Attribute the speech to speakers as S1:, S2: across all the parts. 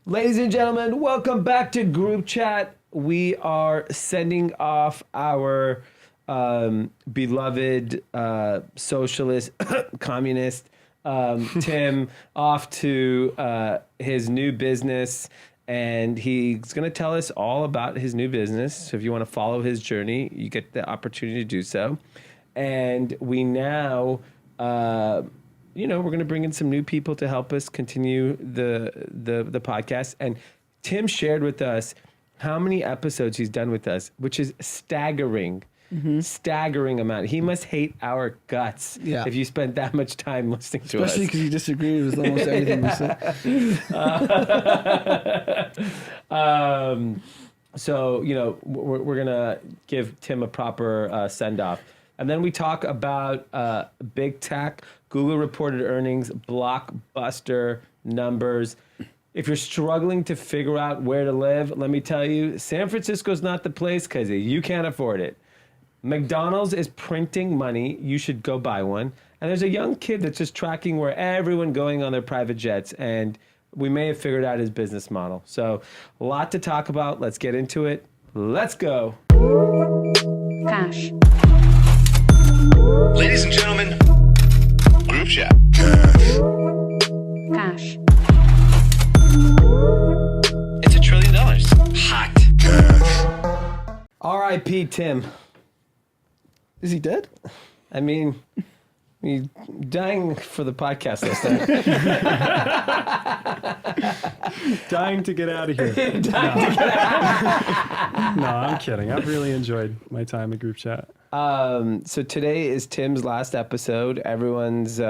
S1: Ladies and gentlemen, welcome back to Group Chat. We are sending off our beloved socialist, communist, Tim off to his new business. And he's going to tell us all about his new business. So if you want to follow his journey, you get the opportunity to do so. And we now... we're going to bring in some new people to help us continue the podcast. And Tim shared with us how many episodes he's done with us, which is staggering. Staggering amount. He must hate our guts if you spent that much time listening to us.
S2: Especially because you disagreed with almost everything we said.
S1: So, we're going to give Tim a proper send-off. And then we talk about big tech. Google reported earnings, blockbuster numbers. If you're struggling to figure out where to live, let me tell you, San Francisco's not the place because you can't afford it. McDonald's is printing money. You should go buy one. And there's a young kid that's just tracking where everyone going on their private jets. And we may have figured out his business model. So a lot to talk about. Let's get into it. Let's go.
S3: Cash.
S4: Ladies and gentlemen, Group Chat.
S3: Cash.
S4: It's $1 trillion. Hot.
S1: R.I.P. Tim.
S2: Is he dead?
S1: I mean, he's dying for the podcast this time.
S5: Dying to get out of here. No, I'm kidding. I've really enjoyed my time at Group Chat.
S1: So today is Tim's last episode, everyone's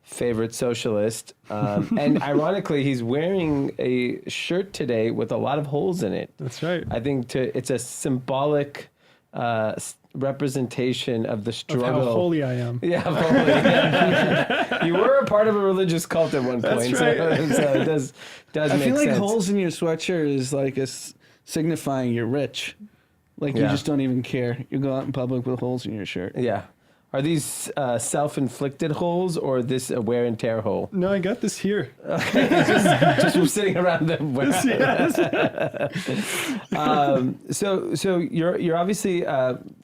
S1: favorite socialist. And ironically, he's wearing a shirt today with a lot of holes in it.
S5: That's right.
S1: I think it's a symbolic represenation of the struggle.
S5: Of how holy I am.
S1: Yeah, holy. Yeah. You were a part of a religious cult at one point.
S5: That's right.
S1: So it does
S2: I
S1: make
S2: feel like
S1: sense.
S2: holes in your sweatshirt is like signifying you're rich. Like you just don't even care. You go out in public with holes in your shirt.
S1: Yeah. Are these self-inflicted holes or this wear and tear hole?
S5: No, I got this here.
S1: just from sitting around the So you're obviously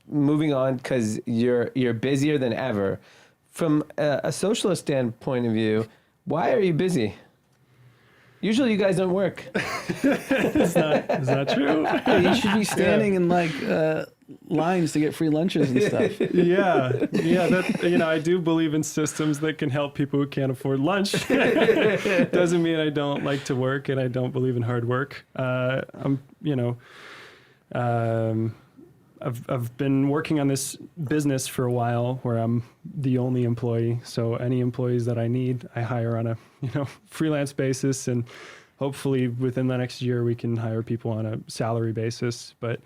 S1: moving on because you're busier than ever. From a socialist standpoint of view, why are you busy? Usually you guys don't work.
S5: Is that true?
S2: You should be standing in lines to get free lunches and stuff.
S5: Yeah. That, I do believe in systems that can help people who can't afford lunch. Doesn't mean I don't like to work and I don't believe in hard work. I've been working on this business for a while where I'm the only employee. So any employees that I need, I hire on a freelance basis, and hopefully within the next year we can hire people on a salary basis. But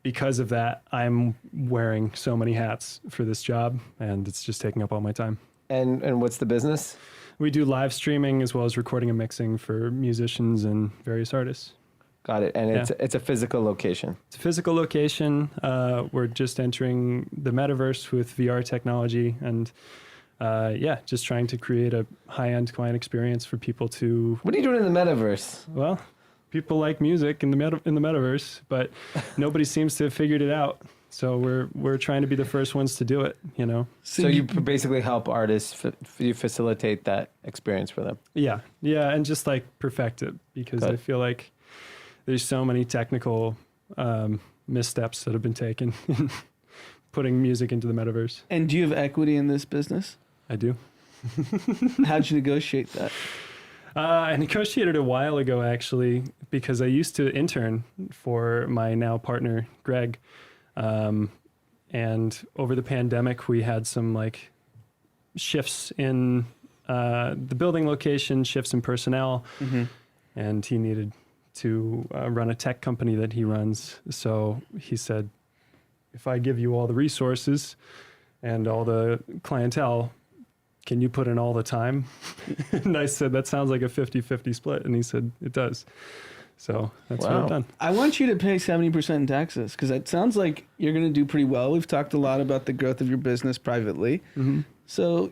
S5: because of that, I'm wearing so many hats for this job, and it's just taking up all my time.
S1: And what's the business?
S5: We do live streaming as well as recording and mixing for musicians and various artists.
S1: Got it. And it's a physical location.
S5: It's a physical location. We're just entering the metaverse with VR technology, and just trying to create a high-end client experience for people to...
S1: What are you doing in the metaverse?
S5: Well, people like music in the metaverse, but nobody seems to have figured it out. So we're trying to be the first ones to do it,
S1: So you basically help artists, you facilitate that experience for them.
S5: Yeah, and just perfect it, because I feel like there's so many technical missteps that have been taken in putting music into the metaverse.
S2: And do you have equity in this business?
S5: I do.
S2: How'd you negotiate that?
S5: I negotiated a while ago, actually, because I used to intern for my now partner, Greg. And over the pandemic, we had some shifts in the building location, shifts in personnel, and he needed to run a tech company that he runs. So he said, if I give you all the resources and all the clientele, can you put in all the time? And I said, that sounds like a 50-50 split. And he said, it does. So that's what I've done.
S2: I want you to pay 70% in taxes, because it sounds like you're going to do pretty well. We've talked a lot about the growth of your business privately. So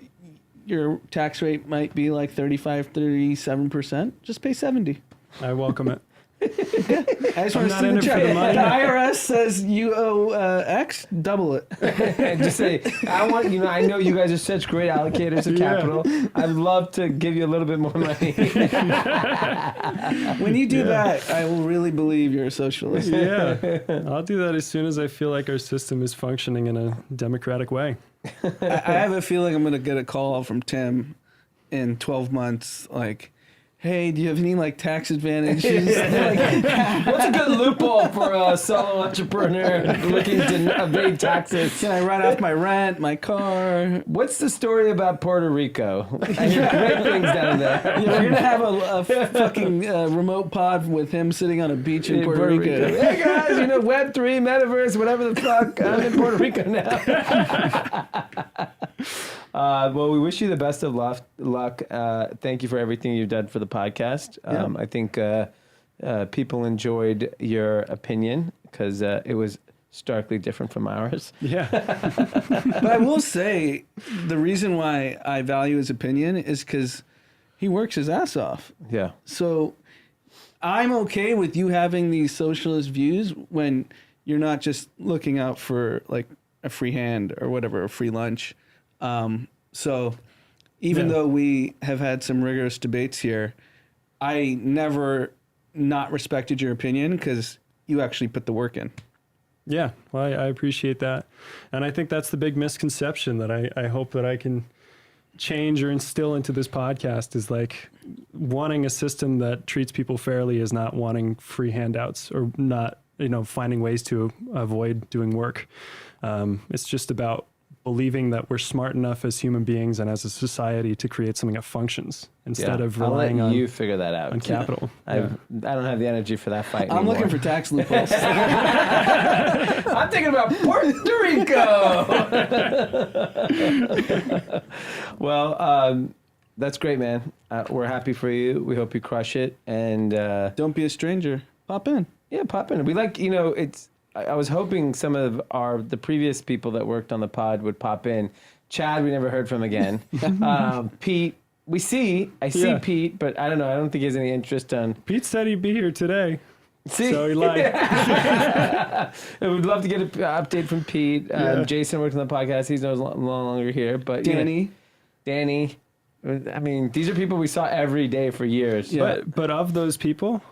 S2: your tax rate might be 35, 37%. Just pay 70.
S5: I welcome it.
S2: I just
S5: I'm
S2: want to
S5: not
S2: see
S5: in
S2: the
S5: it for
S2: check.
S5: the money.
S2: The IRS says you owe X, double it.
S1: And just say, I know you guys are such great allocators of
S5: Yeah.
S1: capital. I'd love to give you a little bit more money.
S2: When you do that, I will really believe you're a socialist.
S5: Yeah, I'll do that as soon as I feel like our system is functioning in a democratic way.
S2: I have a feeling I'm going to get a call from Tim in 12 months, like, hey, do you have any like tax advantages?
S1: What's a good loophole for a solo entrepreneur looking to evade taxes?
S2: Can I write off my rent, my car?
S1: What's the story about Puerto Rico? I hear great things down there.
S2: Yeah, we're going to have a fucking remote pod with him sitting on a beach in Puerto Rico.
S1: Hey guys, Web3, metaverse, whatever the fuck. I'm in Puerto Rico now. Well, we wish you the best of luck. Thank you for everything you've done for the podcast. I think people enjoyed your opinion because it was starkly different from ours.
S5: Yeah,
S2: But I will say the reason why I value his opinion is because he works his ass off.
S1: Yeah.
S2: So I'm okay with you having these socialist views when you're not just looking out for like a free hand or whatever, a free lunch. So even though we have had some rigorous debates here, I never not respected your opinion because you actually put the work in.
S5: yeah. Well, I appreciate that, and I think that's the big misconception that I hope that I can change or instill into this podcast is like wanting a system that treats people fairly is not wanting free handouts or not, finding ways to avoid doing work. It's just about believing that we're smart enough as human beings and as a society to create something that functions instead of
S1: I'll
S5: relying
S1: let
S5: on
S1: you figure that out.
S5: on capital.
S1: I don't have the energy for that fight
S2: I'm
S1: anymore.
S2: looking for tax loopholes.
S1: I'm thinking about Puerto Rico. Well, that's great, man. We're happy for you. We hope you crush it. And
S2: Don't be a stranger. Pop in.
S1: yeah, pop in. We like, it's. I was hoping some of the previous people that worked on the pod would pop in. Chad, we never heard from again. Pete, I see
S5: Yeah.
S1: Pete, but I don't know. I don't think he has any interest on.
S5: Pete said he'd be here today,
S1: See,
S5: so he lied.
S1: We'd love to get an update from Pete.
S5: Yeah.
S1: Jason worked on the podcast. He's no longer here, but
S2: Danny.
S1: Danny. I mean, these are people we saw every day for years.
S2: Yeah.
S5: But of those people,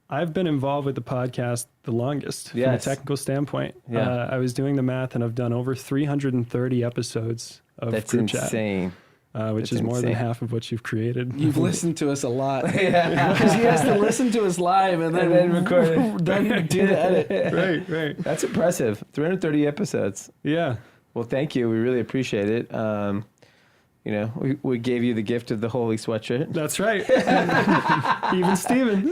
S5: I've been involved with the podcast the longest from a
S1: Yes.
S5: technical standpoint.
S1: Yeah.
S5: I was doing the math, and I've done over 330 episodes of
S1: That's
S5: Group Chat,
S1: insane.
S5: which
S1: That's
S5: is more than
S1: insane.
S5: half of what you've created.
S2: You've listened to us a lot.
S1: Yeah.
S2: Because he has to listen to us live and then
S1: record it.
S2: Then do the edit.
S5: Right.
S1: That's impressive. 330 episodes.
S5: Yeah.
S1: Well, thank you. We really appreciate it. We gave you the gift of the holy sweatshirt.
S5: That's right. Even Steven.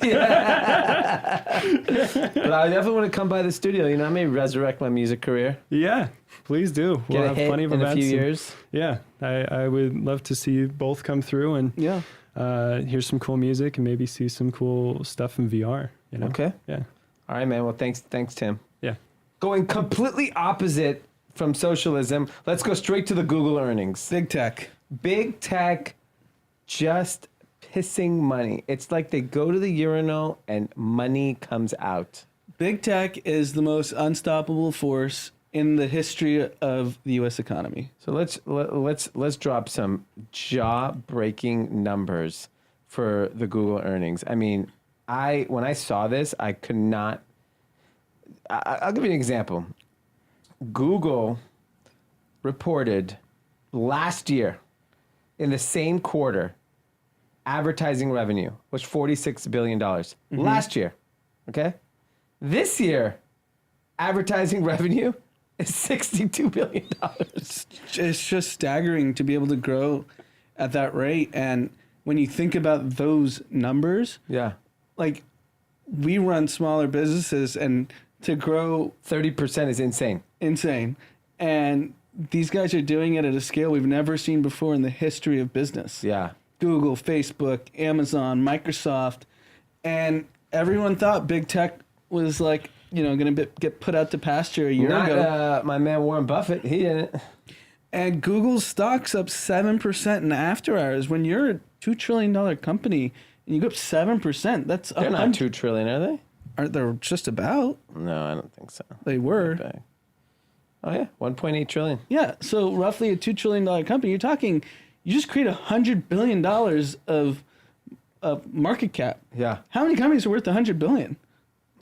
S1: But I definitely want to come by the studio. I may resurrect my music career.
S5: Yeah. Please do.
S1: Get
S5: We'll
S1: a
S5: have
S1: hit
S5: plenty of
S1: in a
S5: events.
S1: few
S5: and-
S1: years.
S5: Yeah. I would love to see you both come through and
S2: Yeah.
S5: hear some cool music and maybe see some cool stuff in VR.
S1: Okay.
S5: Yeah.
S1: All right, man. Well, thanks, Tim.
S5: Yeah.
S1: Going completely opposite from socialism, let's go straight to the Google earnings.
S2: Big tech.
S1: Big tech just pissing money. It's like they go to the urinal and money comes out.
S2: Big tech is the most unstoppable force in the history of the U.S. economy.
S1: So let's drop some jaw-breaking numbers for the Google earnings. I mean, when I saw this, I could not. I'll give you an example. Google reported last year, in the same quarter, advertising revenue was $46 billion. Last year, okay? This year, advertising revenue is $62 billion.
S2: It's just staggering to be able to grow at that rate. And when you think about those numbers,
S1: Yeah.
S2: like we run smaller businesses and to grow
S1: 30% is insane.
S2: insane. And these guys are doing it at a scale we've never seen before in the history of business.
S1: Yeah.
S2: Google, Facebook, Amazon, Microsoft, and everyone thought big tech was like, going to get put out to pasture a year ago.
S1: Not my man Warren Buffett. He didn't.
S2: And Google's stock's up 7% in after hours. When you're a $2 trillion company and you go up 7%. That's
S1: They're not 2 trillion, are they?
S2: Aren't they just about?
S1: No, I don't think so.
S2: They were.
S1: Okay. Oh yeah, 1.8 trillion.
S2: Yeah, so roughly a $2 trillion company. You're talking, you just create $100 billion of market cap.
S1: Yeah.
S2: How many companies are worth $100 billion?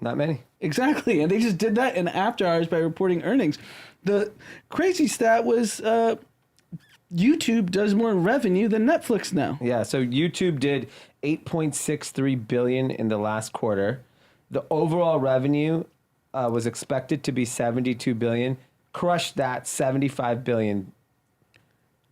S1: Not many.
S2: Exactly, and they just did that in after hours by reporting earnings. The crazy stat was YouTube does more revenue than Netflix now.
S1: Yeah, so YouTube did 8.63 billion in the last quarter. The overall revenue was expected to be 72 billion. Crushed that, 75 billion.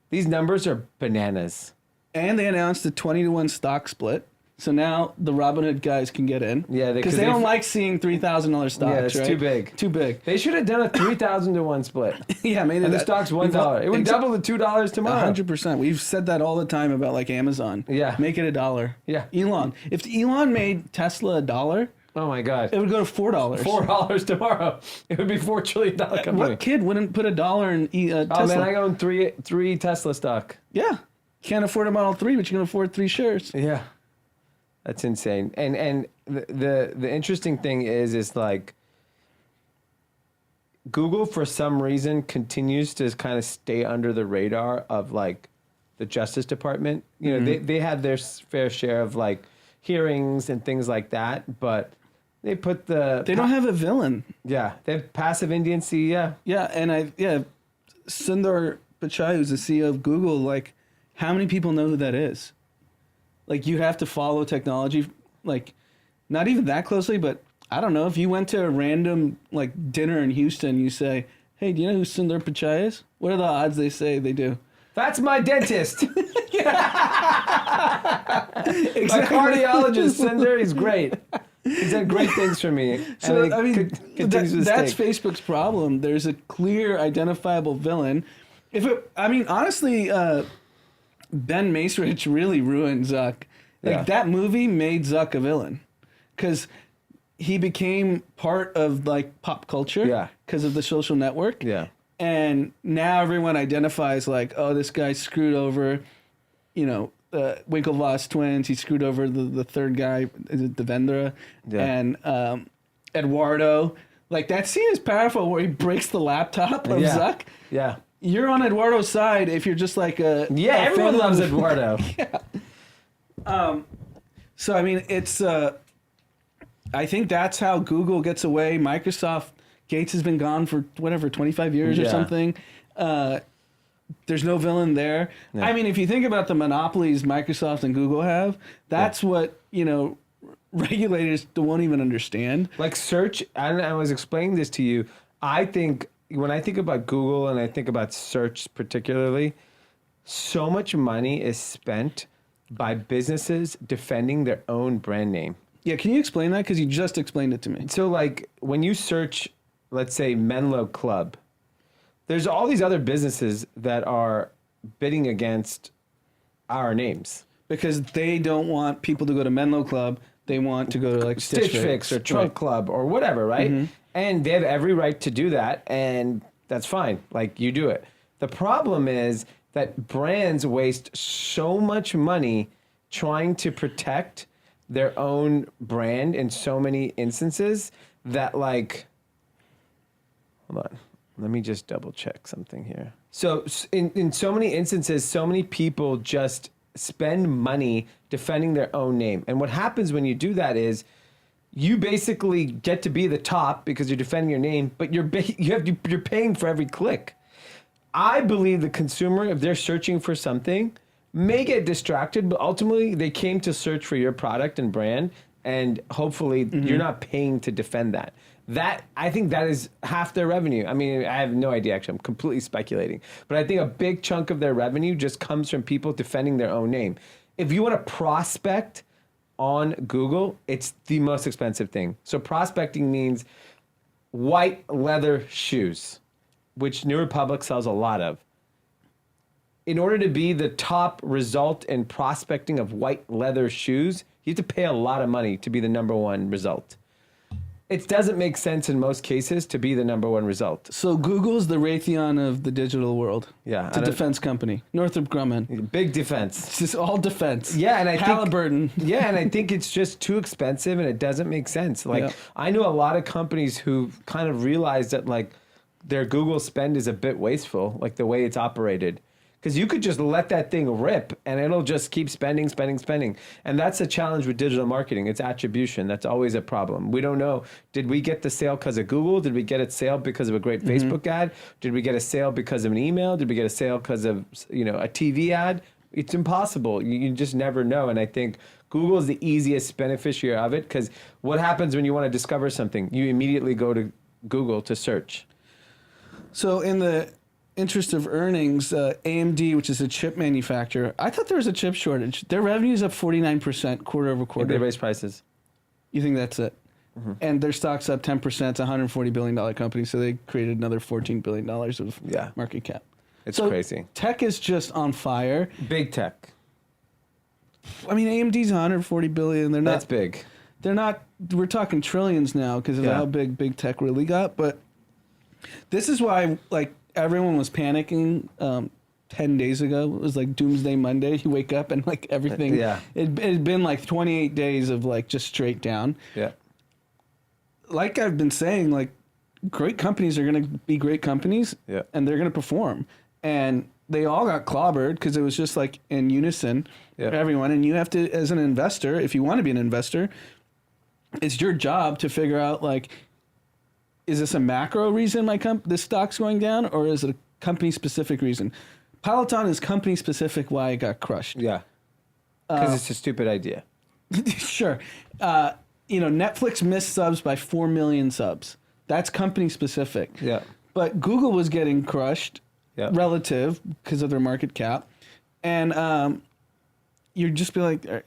S1: These numbers are bananas.
S2: And they announced a 20-to-1 stock split. So now the Robinhood guys can get in.
S1: Yeah,
S2: because they don't like seeing $3,000 stocks.
S1: Yeah, it's
S2: right?
S1: too big.
S2: Too big.
S1: They should have done a 3,000 to 1 split.
S2: Yeah, maybe
S1: And the stock's $1. It would double to $2 tomorrow.
S2: 100%. We've said that all the time about like Amazon.
S1: Yeah.
S2: Make it $1.
S1: Yeah.
S2: Elon. If Elon made Tesla $1,
S1: Oh my God.
S2: it would go to $4.
S1: $4 tomorrow. It would be $4 trillion company.
S2: What kid wouldn't put $1 in Tesla?
S1: Oh man, I own three Tesla stock.
S2: Yeah. You can't afford a Model 3, but you can afford 3 shares.
S1: Yeah. That's insane. And the interesting thing is like Google for some reason continues to kind of stay under the radar of like the Justice Department. You know, they have their fair share of like hearings and things like that, but they put
S2: They don't have a villain.
S1: Yeah, they have passive Indian CEO.
S2: Yeah, and Sundar Pichai, who's the CEO of Google, like, how many people know who that is? Like, you have to follow technology, like, not even that closely, but I don't know. If you went to a random, like, dinner in Houston, you say, hey, do you know who Sundar Pichai is? What are the odds they say they do?
S1: That's my dentist.
S2: Exactly.
S1: My cardiologist, Sundar, he's great. He's done great things for me.
S2: So,
S1: And
S2: I mean,
S1: continues to
S2: that's
S1: stake.
S2: Facebook's problem. There's a clear, identifiable villain. Honestly, Ben Macerich really ruined Zuck. Like, that movie made Zuck a villain. Because he became part of, like, pop culture.
S1: Yeah.
S2: Because of the social network.
S1: Yeah.
S2: And now everyone identifies, like, oh, this guy screwed over, Winklevoss twins. He screwed over the third guy, is it Devendra?
S1: Yeah.
S2: And Eduardo. Like, that scene is powerful where he breaks the laptop of Zuck.
S1: Yeah.
S2: You're on Eduardo's side if you're just like a...
S1: Yeah, everyone
S2: fan
S1: loves
S2: of-
S1: Eduardo.
S2: So, I mean, it's... I think that's how Google gets away. Microsoft, Gates has been gone for, 25 years or
S1: Yeah.
S2: something. There's no villain there.
S1: Yeah.
S2: I mean, if you think about the monopolies Microsoft and Google have, that's what, regulators won't even understand.
S1: Like search, I was explaining this to you. I think when I think about Google and I think about search particularly, so much money is spent by businesses defending their own brand name.
S2: Yeah, can you explain that? Because you just explained it to me.
S1: So like when you search, let's say Menlo Club, there's all these other businesses that are bidding against our names.
S2: Because they don't want people to go to Menlo Club. They want to go to like
S1: Stitch Fix or Trunk Club or whatever, right? And they have every right to do that, and that's fine. Like, you do it. The problem is that brands waste so much money trying to protect their own brand in so many instances that, like, hold on. Let me just double check something here. So in so many instances, so many people just spend money defending their own name. And what happens when you do that is you basically get to be the top because you're defending your name, but you're paying for every click. I believe the consumer, if they're searching for something, may get distracted, but ultimately they came to search for your product and brand, and hopefully you're not paying to defend that. I think that is half their revenue. I mean, I have no idea, actually. I'm completely speculating. But I think a big chunk of their revenue just comes from people defending their own name. If you want to prospect on Google, it's the most expensive thing. So prospecting means white leather shoes, which New Republic sells a lot of. In order to be the top result in prospecting of white leather shoes, you have to pay a lot of money to be the number one result. it doesn't make sense in most cases to be the number one result.
S2: So Google's the Raytheon of the digital world.
S1: Yeah,
S2: It's a defense company. Northrop Grumman.
S1: Big defense.
S2: It's just all defense.
S1: Yeah, and I
S2: Halliburton.
S1: think and I think it's just too expensive and it doesn't make sense. Like
S2: Yeah.
S1: I know a lot of companies who kind of realized that like their Google spend is a bit wasteful, like the way it's operated. Because you could just let that thing rip and it'll just keep spending. And that's the challenge with digital marketing. It's attribution. That's always a problem. We don't know, did we get the sale because of Google? Did we get a sale because of a great Facebook ad? Did we get a sale because of an email? Did we get a sale because of, a TV ad? It's impossible. You just never know. And I think Google is the easiest beneficiary of it because what happens when you want to discover something? You immediately go to Google to search.
S2: So in the interest of earnings, AMD, which is a chip manufacturer, I thought there was a chip shortage. Their revenue is up 49% quarter over quarter.
S1: They raise prices.
S2: You think that's it? Mm-hmm. And their stock's up 10%. It's a $140 billion company, so they created another $14 billion of market cap.
S1: It's crazy.
S2: Tech is just on fire.
S1: Big tech.
S2: I mean, AMD's 140 billion. They're not.
S1: That's big.
S2: They're not. We're talking trillions now because of how big tech really got. But this is why, like, everyone was panicking 10 days ago. It was like Doomsday Monday. You wake up and like everything.
S1: Yeah.
S2: It had been like 28 days of like just straight down.
S1: Yeah.
S2: Like I've been saying, like great companies are going to be great companies.
S1: Yeah.
S2: And they're going to perform. And they all got clobbered because it was just like in unison for everyone. And you have to, as an investor, if you want to be an investor, it's your job to figure out like, is this a macro reason this stock's going down, or is it a company-specific reason? Peloton is company-specific why it got crushed.
S1: Yeah. Because it's a stupid idea.
S2: Sure. Netflix missed subs by 4 million subs. That's company-specific.
S1: Yeah.
S2: But Google was getting crushed relative because of their market cap. And you'd just be like, they're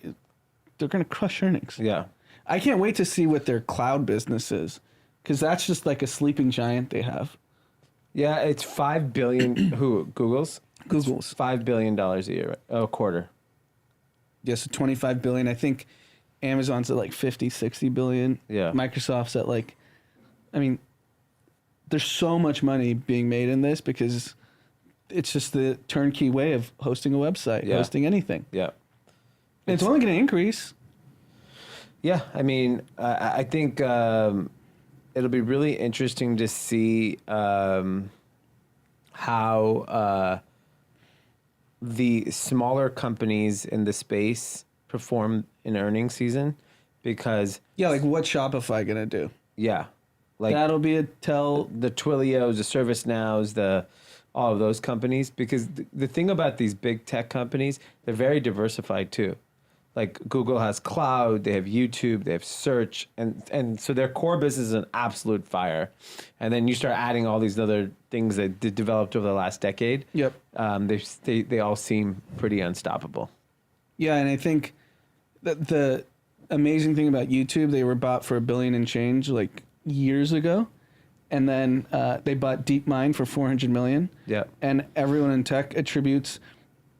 S2: going to crush earnings.
S1: Yeah.
S2: I can't wait to see what their cloud business is. Because that's just like a sleeping giant they have.
S1: Yeah, it's $5 billion. Who? Google's $5 billion a year, right? A quarter.
S2: Yes, yeah, so 25 billion. I think Amazon's at like 50, 60 billion.
S1: Yeah.
S2: Microsoft's at like, I mean, there's so much money being made in this because it's just the turnkey way of hosting a website, hosting anything.
S1: Yeah.
S2: And it's only going to increase.
S1: Yeah, I mean, I think it'll be really interesting to see how the smaller companies in the space perform in earnings season, because
S2: like what's Shopify gonna do?
S1: Yeah, like
S2: that'll be a tell.
S1: The Twilios, the ServiceNows, all of those companies, because the thing about these big tech companies, they're very diversified too. Like Google has cloud, they have YouTube, they have search, and so their core business is an absolute fire. And then you start adding all these other things that developed over the last decade.
S2: Yep.
S1: They all seem pretty unstoppable.
S2: Yeah, and I think that the amazing thing about YouTube, they were bought for $1 billion and change like years ago, and then they bought DeepMind for $400 million.
S1: Yeah.
S2: And everyone in tech attributes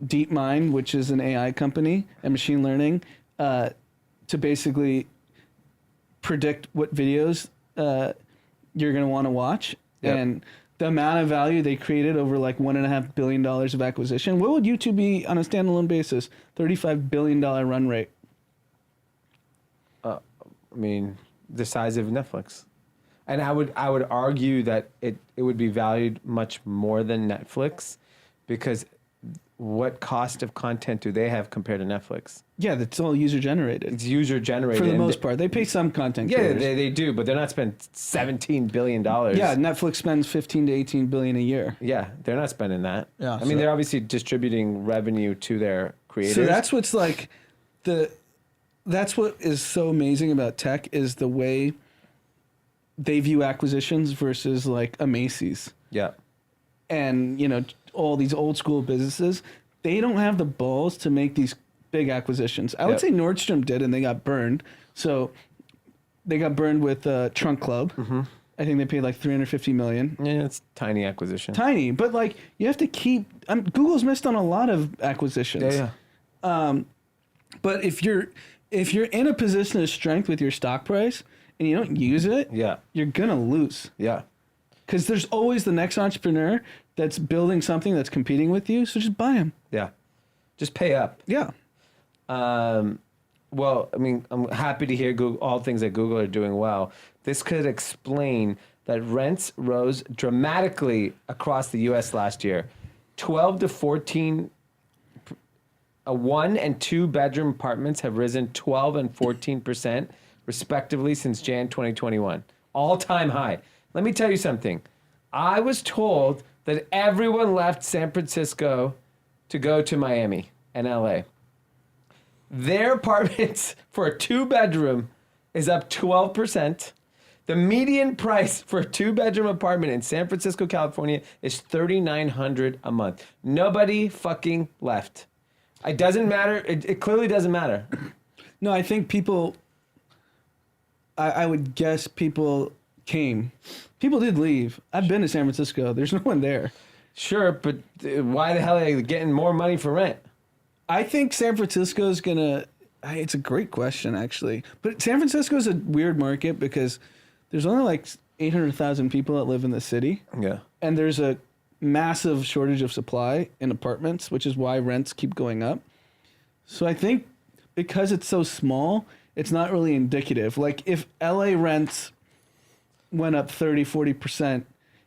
S2: DeepMind, which is an AI company and machine learning, to basically predict what videos you're going to want to watch. Yep. And the amount of value they created over like $1.5 billion of acquisition. What would YouTube be on a standalone basis? $35 billion run rate.
S1: I mean, the size of Netflix. And I would argue that it would be valued much more than Netflix, because what cost of content do they have compared to Netflix?
S2: Yeah, that's all user generated.
S1: It's user generated
S2: for the most part. They pay some content.
S1: Yeah, they do, but they're not spending $17 billion.
S2: Yeah, Netflix spends 15 to 18 billion a year.
S1: Yeah, they're not spending that.
S2: Yeah,
S1: I mean, they're obviously distributing revenue to their creators.
S2: So that's what's like that's what is so amazing about tech, is the way they view acquisitions versus like a Macy's.
S1: Yeah.
S2: And, all these old school businesses, they don't have the balls to make these big acquisitions. I would say Nordstrom did, and they got burned. So they got burned with Trunk Club. Mm-hmm. I think they paid like $350 million.
S1: Yeah, it's tiny acquisition.
S2: Tiny, but like you have to keep. Google's missed on a lot of acquisitions.
S1: Yeah.
S2: But if you're in a position of strength with your stock price, and you don't use it,
S1: Yeah.
S2: you're gonna lose.
S1: Yeah.
S2: Because there's always the next entrepreneur that's building something that's competing with you. So just buy them.
S1: Yeah. Just pay up.
S2: Yeah.
S1: Well, I mean, I'm happy to hear Google, all things that Google are doing well. This could explain that rents rose dramatically across the U.S. last year. 12 to 14, 1 and 2 bedroom apartments have risen 12 and 14% respectively since Jan 2021. All-time high. Let me tell you something. I was told that everyone left San Francisco to go to Miami and LA. Their apartments for a 2-bedroom is up 12%. The median price for a 2-bedroom apartment in San Francisco, California is $3,900 a month. Nobody fucking left. It doesn't matter. It clearly doesn't matter.
S2: No, I think people, I would guess people came. People did leave. I've been to San Francisco. There's no one there.
S1: Sure, but why the hell are they getting more money for rent?
S2: I think San Francisco is going to, it's a great question, actually. But San Francisco is a weird market because there's only like 800,000 people that live in the city.
S1: Yeah.
S2: And there's a massive shortage of supply in apartments, which is why rents keep going up. So I think because it's so small, it's not really indicative. Like if LA rents went up 30, 40%,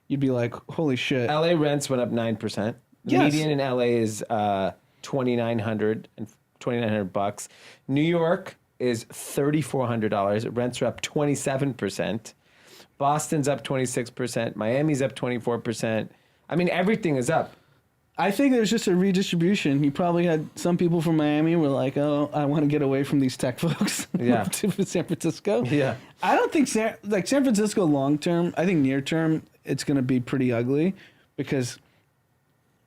S2: you'd be like, holy shit.
S1: LA rents went up 9%. The
S2: Yes.
S1: median in LA is $2,900 bucks. New York is $3,400. Rents are up 27%. Boston's up 26%. Miami's up 24%. I mean, everything is up.
S2: I think there's just a redistribution. You probably had some people from Miami were like, oh, I want to get away from these tech folks.
S1: Yeah.
S2: To San Francisco.
S1: Yeah.
S2: I don't think San Francisco long term, I think near term, it's going to be pretty ugly because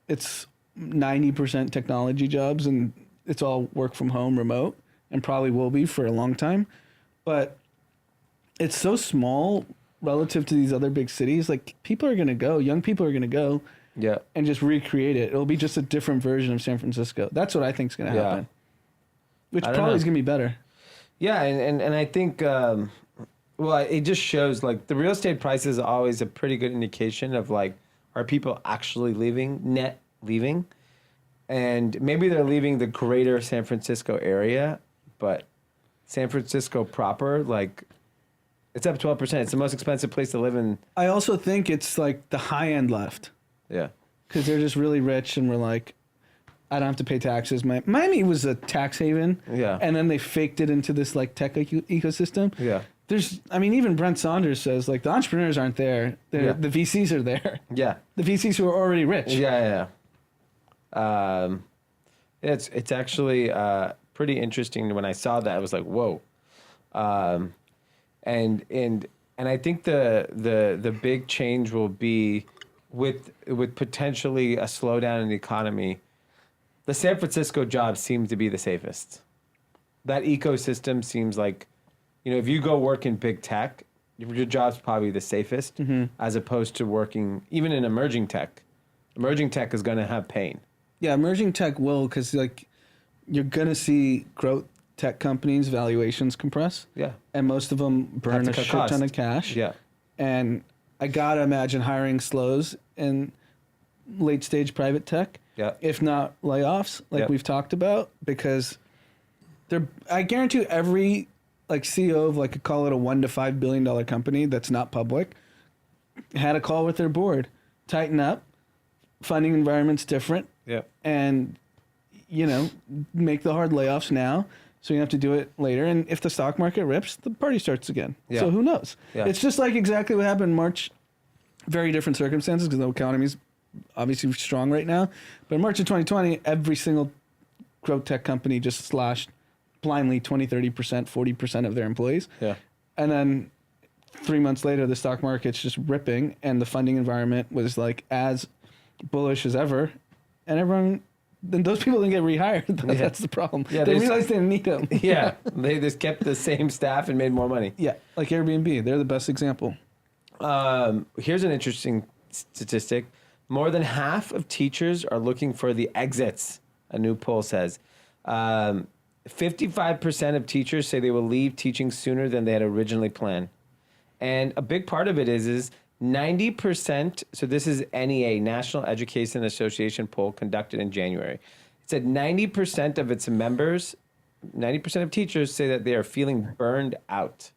S2: it's 90% technology jobs and it's all work from home, remote, and probably will be for a long time. But it's so small relative to these other big cities. Like people are going to go, young people are going to go.
S1: Yeah.
S2: And just recreate it. It'll be just a different version of San Francisco. That's what I think is going to happen. Which
S1: I don't
S2: probably
S1: know.
S2: is going to be better.
S1: Yeah, and I think, well, it just shows, like, the real estate price is always a pretty good indication of, like, are people actually leaving, net leaving? And maybe they're leaving the greater San Francisco area, but San Francisco proper, like, it's up 12%. It's the most expensive place to live in.
S2: I also think it's like the high end left.
S1: Yeah.
S2: Because they're just really rich and we're like, I don't have to pay taxes. Miami was a tax haven.
S1: Yeah.
S2: And then they faked it into this like tech ecosystem.
S1: Yeah.
S2: Even Brent Saunders says like the entrepreneurs aren't there.
S1: Yeah.
S2: The VCs are there.
S1: Yeah.
S2: The VCs who are already rich.
S1: Yeah. It's actually pretty interesting. When I saw that, I was like, whoa. And I think the big change will be with potentially a slowdown in the economy. The San Francisco jobs seem to be the safest. That ecosystem seems like, if you go work in big tech, your job's probably the safest, as opposed to working even in emerging tech. Emerging tech is going to have pain.
S2: Yeah, emerging tech will, because like you're gonna see growth tech companies valuations compress.
S1: Yeah.
S2: And most of them burn
S1: to
S2: a
S1: cut
S2: shit
S1: cost.
S2: ton of cash.
S1: Yeah.
S2: And I gotta imagine hiring slows in late stage private tech.
S1: Yeah.
S2: If not layoffs, like
S1: Yeah.
S2: we've talked about, because I guarantee you every like CEO of like call it a $1 to $5 billion company that's not public had a call with their board. Tighten up. Funding environment's different.
S1: Yeah.
S2: And make the hard layoffs now so you have to do it later. And if the stock market rips, the party starts again.
S1: Yeah.
S2: So who knows?
S1: Yeah.
S2: It's just like exactly what happened in March. Very different circumstances because the economy's obviously strong right now. But in March of 2020, every single growth tech company just slashed blindly 20, 30%, 40% of their employees.
S1: Yeah.
S2: And then 3 months later, the stock market's just ripping and the funding environment was like as bullish as ever. And then those people didn't get rehired. That's the problem.
S1: Yeah,
S2: they
S1: they
S2: realized they didn't need them.
S1: Yeah. They just kept the same staff and made more money.
S2: Yeah, like Airbnb. They're the best example.
S1: Here's an interesting statistic. More than half of teachers are looking for the exits, a new poll says. 55% of teachers say they will leave teaching sooner than they had originally planned. And a big part of it is 90%. So this is NEA, National Education Association poll conducted in January. It said 90% of its members, 90% of teachers say that they are feeling burned out.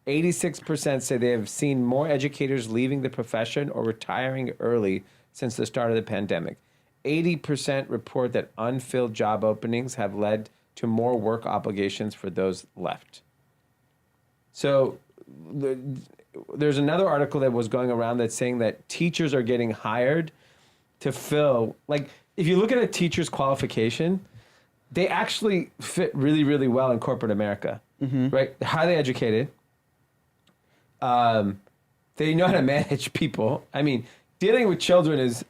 S1: 86% say they have seen more educators leaving the profession or retiring early since the start of the pandemic. 80% report that unfilled job openings have led to more work obligations for those left. So there's another article that was going around that's saying that teachers are getting hired to fill, like, if you look at a teacher's qualification, they actually fit really, really well in corporate America, right? They're highly educated. They know how to manage people. I mean, dealing with children is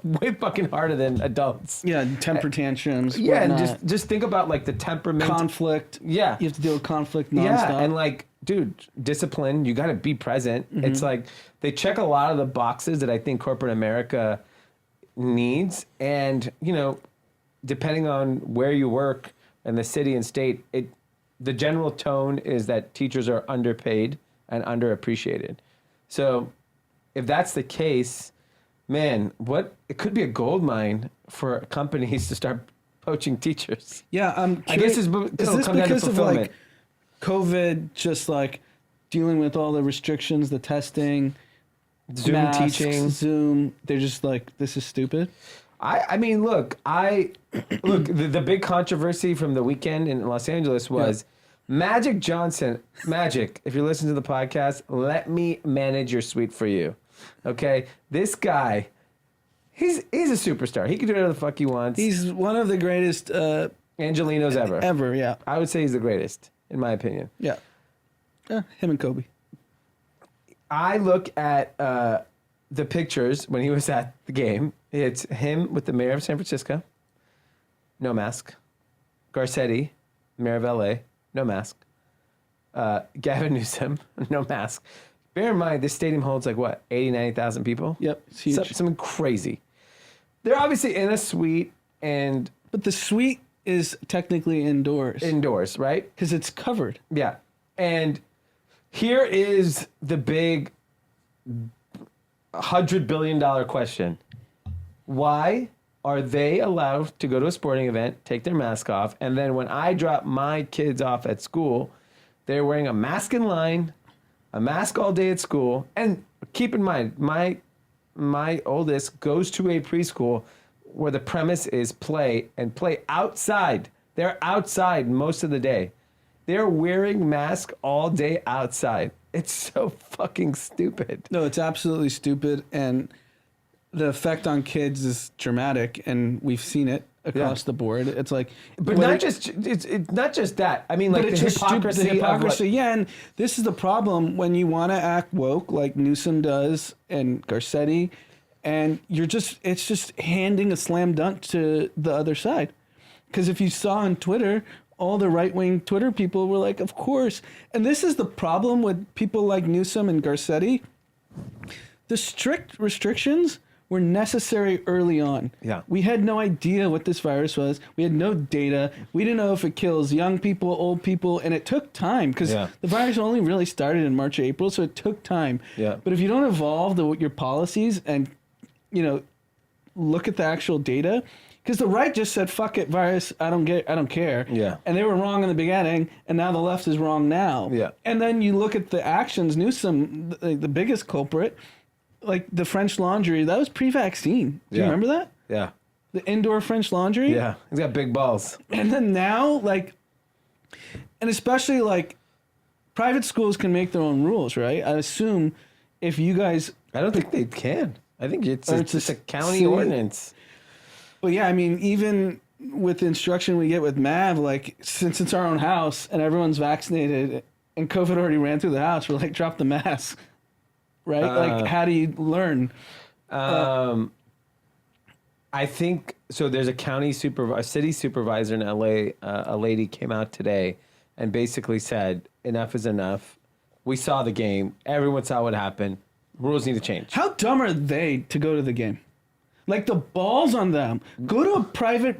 S1: way fucking harder than adults.
S2: Yeah, temper tantrums.
S1: Yeah,
S2: whatnot.
S1: and just think about like the temperament.
S2: Conflict.
S1: Yeah.
S2: You have to deal with conflict nonstop.
S1: Yeah, and like, dude, discipline, you got to be present. It's like they check a lot of the boxes that I think corporate America needs. And, you know, depending on where you work and the city and state, the general tone is that teachers are underpaid and underappreciated. So if that's the case, man, it could be a gold mine for companies to start poaching teachers.
S2: Yeah,
S1: I guess
S2: is this because of like COVID, just like dealing with all the restrictions, the testing,
S1: Zoom
S2: masks,
S1: teaching,
S2: Zoom? They're just like, this is stupid.
S1: I mean, look, the big controversy from the weekend in Los Angeles was Magic Johnson. Magic, if you're listening to the podcast, let me manage your suite for you. Okay, this guy, he's a superstar. He can do whatever the fuck he wants.
S2: He's one of the greatest
S1: Angelinos ever.
S2: Ever, yeah.
S1: I would say he's the greatest, in my opinion.
S2: Yeah. Him and Kobe.
S1: I look at the pictures when he was at the game. It's him with the mayor of San Francisco, no mask. Garcetti, mayor of LA, no mask. Gavin Newsom, no mask. Bear in mind, this stadium holds like what, 80, 90,000 people?
S2: Yep, it's huge.
S1: Something crazy. They're obviously in a suite
S2: But the suite is technically indoors.
S1: Indoors, right?
S2: Because it's covered.
S1: Yeah. And here is the big $100 billion question. Why are they allowed to go to a sporting event, take their mask off, and then when I drop my kids off at school, they're wearing a mask in line, a mask all day at school, and keep in mind, my oldest goes to a preschool where the premise is play and play outside. They're outside most of the day. They're wearing masks all day outside. It's so fucking stupid.
S2: No, it's absolutely stupid, and the effect on kids is dramatic, and we've seen it across the board. It's like,
S1: but it's not just that. I mean, like the hypocrisy.
S2: The hypocrisy, yeah. And this is the problem when you want to act woke, like Newsom does and Garcetti, and it's just handing a slam dunk to the other side. Because if you saw on Twitter, all the right-wing Twitter people were like, of course. And this is the problem with people like Newsom and Garcetti. The strict restrictions were necessary early on.
S1: Yeah.
S2: We had no idea what this virus was. We had no data. We didn't know if it kills young people, old people, and it took time because the virus only really started in March, April, so it took time.
S1: Yeah.
S2: But if you don't evolve your policies and, look at the actual data, because the right just said, fuck it, virus, I don't care.
S1: Yeah.
S2: And they were wrong in the beginning, and now the left is wrong now.
S1: Yeah.
S2: And then you look at the actions, Newsom, the biggest culprit, like the French Laundry, that was pre-vaccine. Do you remember that?
S1: Yeah.
S2: The indoor French Laundry?
S1: Yeah. He's got big balls.
S2: And then now, and especially private schools can make their own rules, right? I assume if you guys...
S1: I don't think they can. I think it's a county
S2: city
S1: ordinance.
S2: Well, yeah, I mean, even with the instruction we get with Mav, since it's our own house and everyone's vaccinated and COVID already ran through the house, we're drop the mask, right? How do you learn?
S1: I think, so there's a city supervisor in LA, a lady came out today and basically said, enough is enough. We saw the game. Everyone saw what happened. Rules need to change.
S2: How dumb are they to go to the game? The balls on them. Go to a private,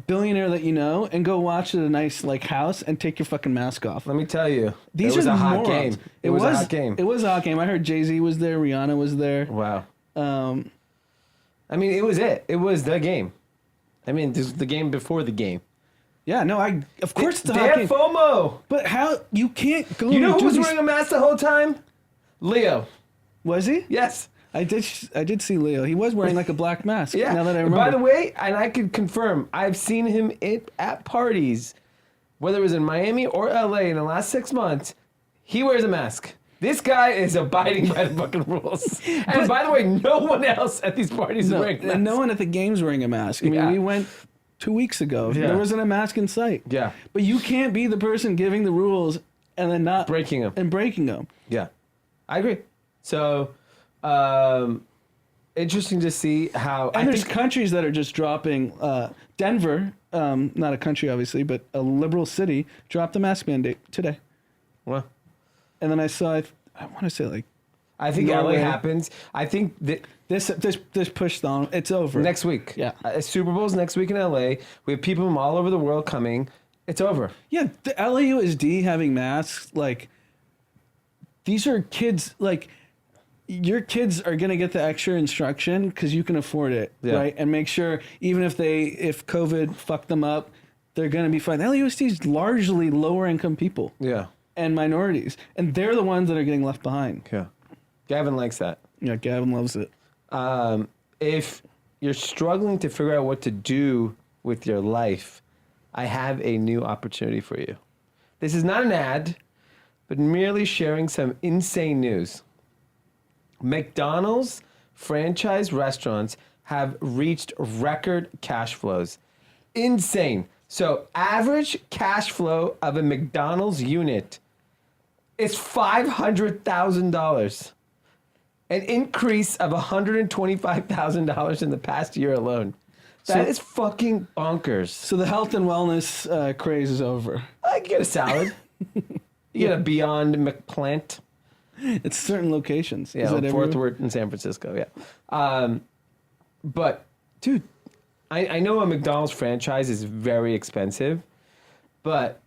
S2: billionaire that you know and go watch at a nice like house and take your fucking mask off.
S1: Let me tell you,
S2: These
S1: it was
S2: are
S1: a hot
S2: morons.
S1: game. It was a hot game.
S2: It was a hot game. I heard Jay-Z was there, Rihanna was there.
S1: Wow.
S2: Um,
S1: I mean, it was it. It was the game. I mean, this was the game before the game.
S2: yeah, no, of course it's a
S1: They
S2: hot
S1: had
S2: game.
S1: FOMO.
S2: But how you can't go?
S1: You know
S2: and
S1: who
S2: do
S1: was
S2: these-
S1: wearing a mask the whole time? Leo.
S2: Was he?
S1: Yes.
S2: I did see Leo. He was wearing like a black mask.
S1: Yeah.
S2: Now that I
S1: And
S2: remember.
S1: by the way, and I can confirm, I've seen him at parties, whether it was in Miami or LA in the last 6 months. He wears a mask. This guy is abiding by the fucking rules. And by the way, no one else at these parties is wearing masks.
S2: and no one at the game's wearing a mask. I mean,
S1: Yeah.
S2: we went 2 weeks ago.
S1: Yeah.
S2: There wasn't a mask in sight.
S1: Yeah.
S2: But you can't be the person giving the rules and then not
S1: Breaking them.
S2: and breaking them.
S1: Yeah, I agree. So, interesting to see how.
S2: And there's countries that are just dropping. Denver, not a country obviously, but a liberal city, dropped the mask mandate today.
S1: Well,
S2: And then I saw, I want to say like
S1: I think
S2: Norway.
S1: LA happens. I think that
S2: this pushed on. It's over
S1: next week.
S2: Yeah.
S1: Super Bowl's next week in LA. We have people from all over the world coming. It's over.
S2: Yeah, the LAUSD having masks, like, these are kids, like, your kids are going to get the extra instruction because you can afford it,
S1: Yeah.
S2: right? And make sure, even if COVID fucked them up, they're going to be fine. LAUSD is largely lower income people
S1: Yeah.
S2: and minorities, and they're the ones that are getting left behind.
S1: Yeah. Gavin likes that.
S2: Yeah, Gavin loves it.
S1: If you're struggling to figure out what to do with your life, I have a new opportunity for you. This is not an ad, but merely sharing some insane news. McDonald's franchise restaurants have reached record cash flows. Insane. So, average cash flow of a McDonald's unit is $500,000. An increase of $125,000 in the past year alone. That is fucking bonkers.
S2: So the health and wellness craze is over.
S1: I can get a salad. You get a Beyond McPlant.
S2: It's certain locations.
S1: Yeah,
S2: Is that
S1: Fourth
S2: everywhere?
S1: Word in San Francisco. Yeah. But, dude, I know a McDonald's franchise is very expensive, but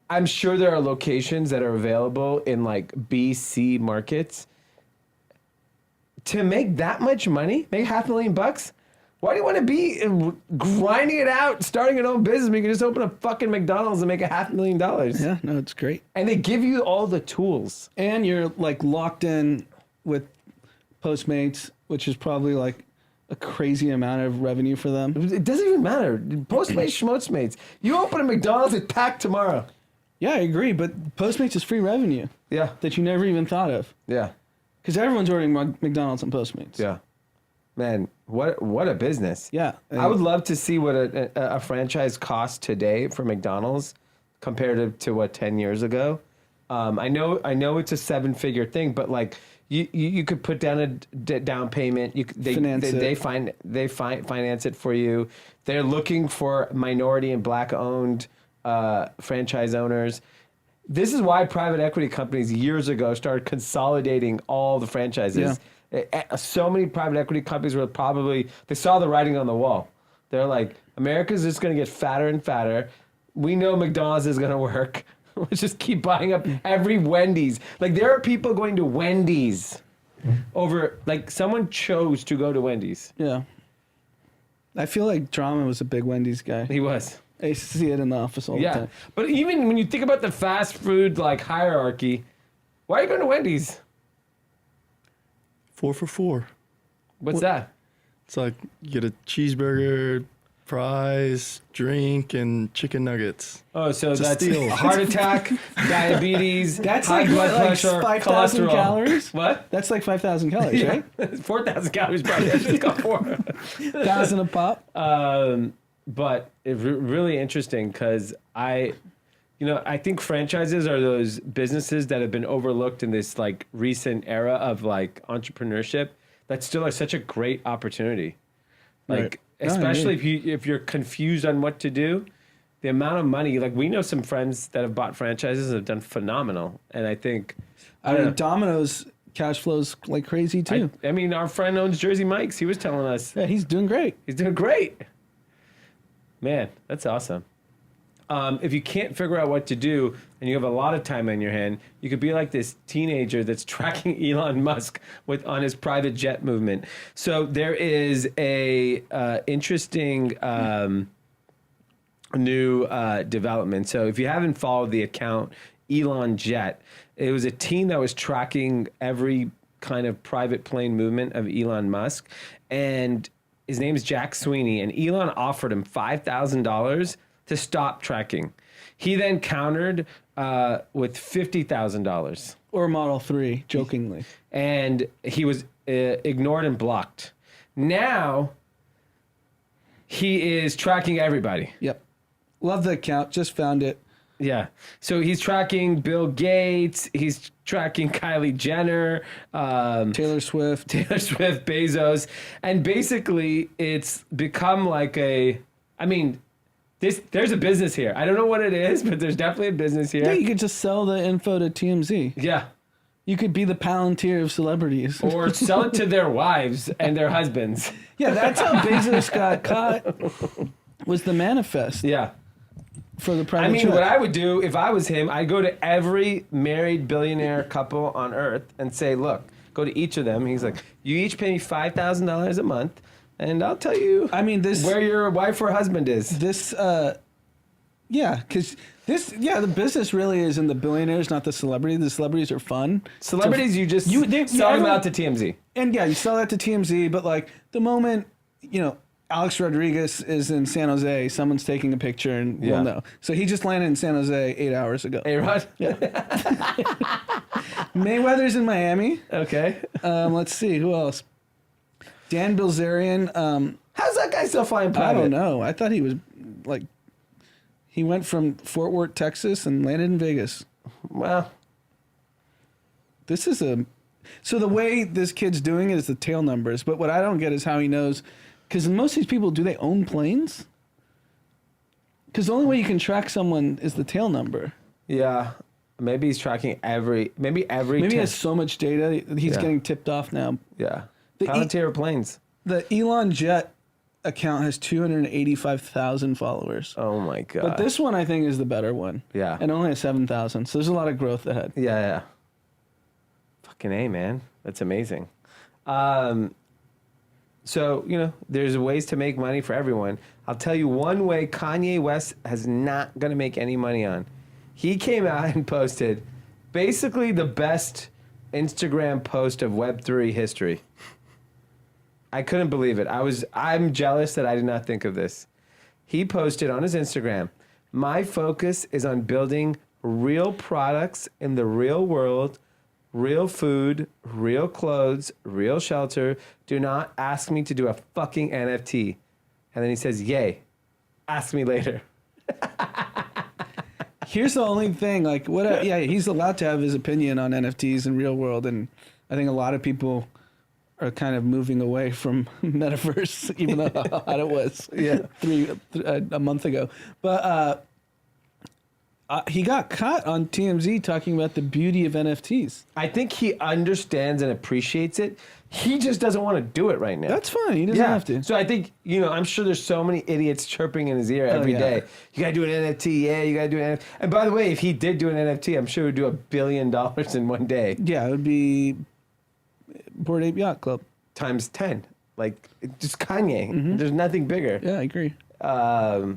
S1: I'm sure there are locations that are available in like B, C markets. To make that much money, make $500,000, why do you want to be grinding it out, starting your own business when you can just open a fucking McDonald's and make $500,000?
S2: Yeah, no, it's great.
S1: And they give you all the tools.
S2: And you're like locked in with Postmates, which is probably like a crazy amount of revenue for them.
S1: It doesn't even matter. Postmates, Schmotzmates. You open a McDonald's, it's packed tomorrow.
S2: Yeah, I agree, but Postmates is free revenue
S1: Yeah.
S2: that you never even thought of.
S1: Yeah.
S2: Because everyone's ordering McDonald's on Postmates.
S1: Yeah. Man, what a business.
S2: Yeah.
S1: I would love to see what a franchise costs today for McDonald's compared to what 10 years ago. I know it's a 7-figure thing, but like you could put down a down payment. They finance it for you. They're looking for minority and black owned franchise owners. This is why private equity companies years ago started consolidating all the franchises. So many private equity companies were they saw the writing on the wall. They're like, America's just going to get fatter and fatter. We know McDonald's is going to work. Let's just keep buying up every Wendy's. Like, there are people going to Wendy's over, like, someone chose to go to Wendy's.
S2: Yeah. I feel like Drama was a big Wendy's guy.
S1: He was.
S2: I used to see it in the office all the
S1: Yeah.
S2: time.
S1: But even when you think about the fast food, like, hierarchy, why are you going to Wendy's?
S6: 4 for $4.
S1: What's that?
S6: It's like you get a cheeseburger, fries, drink, and chicken nuggets.
S1: Oh, so
S6: It's a
S1: that's
S6: steal.
S1: a heart attack, diabetes,
S2: That's
S1: high
S2: like,
S1: blood
S2: what, like
S1: pressure,
S2: 5,000
S1: cholesterol.
S2: calories?
S1: What?
S2: That's like 5,000 calories, right?
S1: 4,000 calories probably. I just got 4.
S2: 1,000 a pop.
S1: But it's really interesting because I think franchises are those businesses that have been overlooked in this like recent era of like entrepreneurship. That still are such a great opportunity. Like,
S2: Right. No, I
S1: especially if you're confused on what to do, the amount of money, like we know some friends that have bought franchises and have done phenomenal. And I think,
S2: I mean, Domino's cash flows like crazy too.
S1: I mean, our friend owns Jersey Mike's. He was telling us
S2: Yeah, he's doing great.
S1: he's doing great. Man, that's awesome. If you can't figure out what to do and you have a lot of time on your hand, you could be like this teenager that's tracking Elon Musk on his private jet movement. So there is a interesting new development. So if you haven't followed the account Elon Jet, it was a team that was tracking every kind of private plane movement of Elon Musk, and his name is Jack Sweeney, and Elon offered him $5,000 to stop tracking. He then countered with $50,000.
S2: Or Model 3, jokingly.
S1: And he was ignored and blocked. Now, he is tracking everybody.
S2: Yep. Love the account. Just found it.
S1: Yeah. So he's tracking Bill Gates. He's tracking Kylie Jenner.
S2: Taylor Swift.
S1: Bezos. And basically, it's become like there's a business here. I don't know what it is, but there's definitely a business here.
S2: Yeah, you could just sell the info to TMZ.
S1: Yeah.
S2: You could be the Palantir of celebrities.
S1: Or sell it to their wives and their husbands.
S2: Yeah, that's how Bezos got caught, was the manifest.
S1: Yeah.
S2: For the private
S1: I mean,
S2: jet.
S1: what I would do if I was him, I'd go to every married billionaire couple on earth and say, look, go to each of them. He's like, you each pay me $5,000 a month, and I'll tell you where your wife or husband is.
S2: The business really is in the billionaires, not the celebrity. The celebrities are fun.
S1: Celebrities, you just sell them out to TMZ.
S2: And yeah, you sell that to TMZ, but like the moment, Alex Rodriguez is in San Jose, someone's taking a picture and we'll know. So he just landed in San Jose 8 hours ago.
S1: A-Rod?
S2: Yeah. Mayweather's in Miami.
S1: Okay.
S2: Let's see, who else? Dan Bilzerian.
S1: How's that guy still flying private?
S2: I don't know. I thought he was he went from Fort Worth, Texas and landed in Vegas.
S1: Well,
S2: so the way this kid's doing it is the tail numbers. But what I don't get is how he knows, because most of these people, do they own planes? Because the only way you can track someone is the tail number.
S1: yeah. Maybe he's tracking maybe
S2: he has so much data, he's getting tipped off now.
S1: Yeah.
S2: The
S1: Palantir planes.
S2: The Elon Jet account has 285,000 followers.
S1: Oh my God.
S2: But this one, I think, is the better one.
S1: Yeah.
S2: And only has 7,000. So there's a lot of growth ahead.
S1: Yeah. Fucking A, man. That's amazing. So, there's ways to make money for everyone. I'll tell you one way Kanye West is not going to make any money on. He came out and posted basically the best Instagram post of Web3 history. I couldn't believe it. I'm jealous that I did not think of this. He posted on his Instagram, "My focus is on building real products in the real world, real food, real clothes, real shelter. Do not ask me to do a fucking NFT." And then he says, "Yay, ask me later."
S2: Here's the only thing, he's allowed to have his opinion on NFTs in real world, and I think a lot of people are kind of moving away from metaverse, even though how hot it was a month ago. But he got caught on TMZ talking about the beauty of NFTs.
S1: I think he understands and appreciates it. He just doesn't want to do it right now.
S2: That's fine. He doesn't have to.
S1: So I think, I'm sure there's so many idiots chirping in his ear every day. You got to do an NFT. Yeah, you got to do an NFT. And by the way, if he did do an NFT, I'm sure he would do $1 billion in one day.
S2: Yeah, it would be Bored Ape Yacht Club.
S1: Times 10. Like, just Kanye.
S2: Mm-hmm.
S1: There's nothing bigger.
S2: Yeah, I agree.
S1: But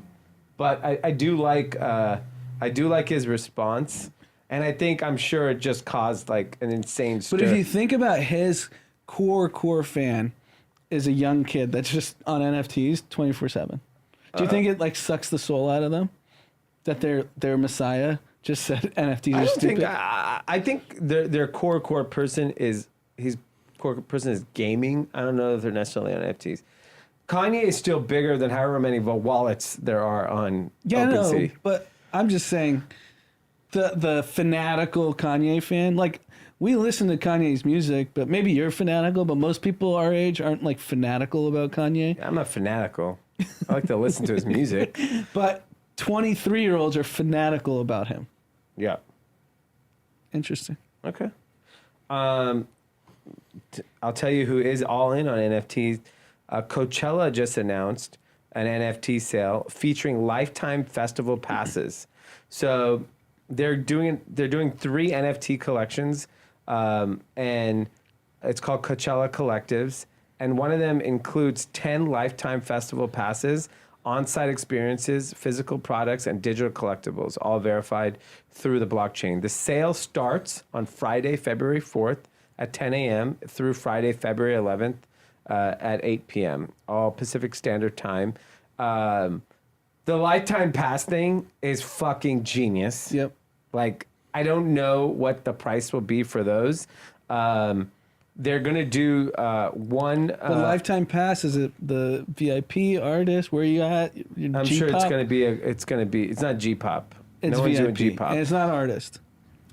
S1: I do like his response. And I'm sure it just caused like an insane stir.
S2: But if you think about his core fan is a young kid that's just on NFTs 24/7. Do you think it like sucks the soul out of them that their messiah just said NFTs are stupid?
S1: I think their core person is gaming. I don't know if they're necessarily on NFTs. Kanye is still bigger than however many wallets there are on OpenSea.
S2: No, but I'm just saying the fanatical Kanye fan, like, we listen to Kanye's music, but maybe you're fanatical, but most people our age aren't like fanatical about Kanye.
S1: I'm not fanatical. I like to listen to his music.
S2: But 23-year-olds are fanatical about him.
S1: Yeah.
S2: Interesting.
S1: Okay. I'll tell you who is all in on NFTs. Coachella just announced an NFT sale featuring lifetime festival passes. So they're doing 3 NFT collections, and it's called Coachella Collectives. And one of them includes 10 lifetime festival passes, on-site experiences, physical products, and digital collectibles, all verified through the blockchain. The sale starts on Friday, February 4th at 10 a.m. through Friday, February 11th at 8 p.m., all Pacific Standard Time. The lifetime pass thing is fucking genius.
S2: Yep.
S1: Like, I don't know what the price will be for those. They're gonna do one.
S2: The lifetime pass, is it the VIP artist? Where you at?
S1: I'm sure it's gonna be. It's not G-pop.
S2: It's
S1: no one's doing
S2: VIP,
S1: G-pop.
S2: and it's not artist.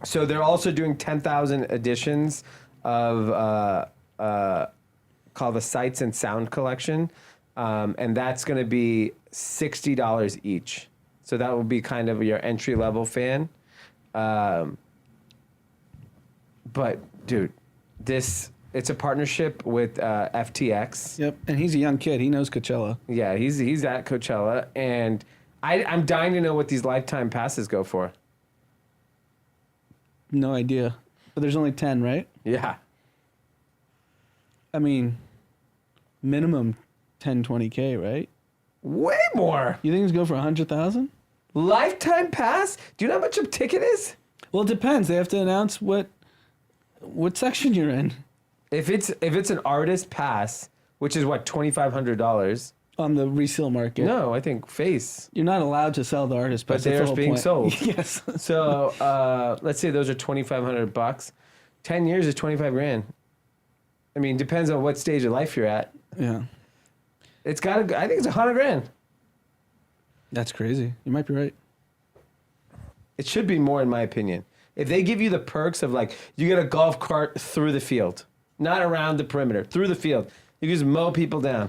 S1: So they're also doing 10,000 editions of called the Sights and Sound Collection, and that's going to be $60 each. So that will be kind of your entry level fan. But dude, it's a partnership with FTX.
S2: Yep, and he's a young kid. He knows Coachella.
S1: Yeah, he's at Coachella, and I'm dying to know what these lifetime passes go for.
S2: No idea. But there's only 10, right?
S1: Yeah.
S2: I mean, minimum 10, 20K, right?
S1: Way more.
S2: You think it's go for 100,000?
S1: Lifetime pass? Do you know how much a ticket is?
S2: Well, it depends. They have to announce what section you're in.
S1: If it's an artist pass, which is what, $2,500.
S2: On the resale market.
S1: No, I think face.
S2: You're not allowed to sell the artist pass.
S1: But they're being sold.
S2: Yes.
S1: So let's say those are $2,500. 10 years is 25 grand. I mean, depends on what stage of life you're at.
S2: Yeah.
S1: I think it's 100 grand.
S2: That's crazy. You might be right.
S1: It should be more, in my opinion. If they give you the perks of, like, you get a golf cart through the field, not around the perimeter, through the field. You can just mow people down.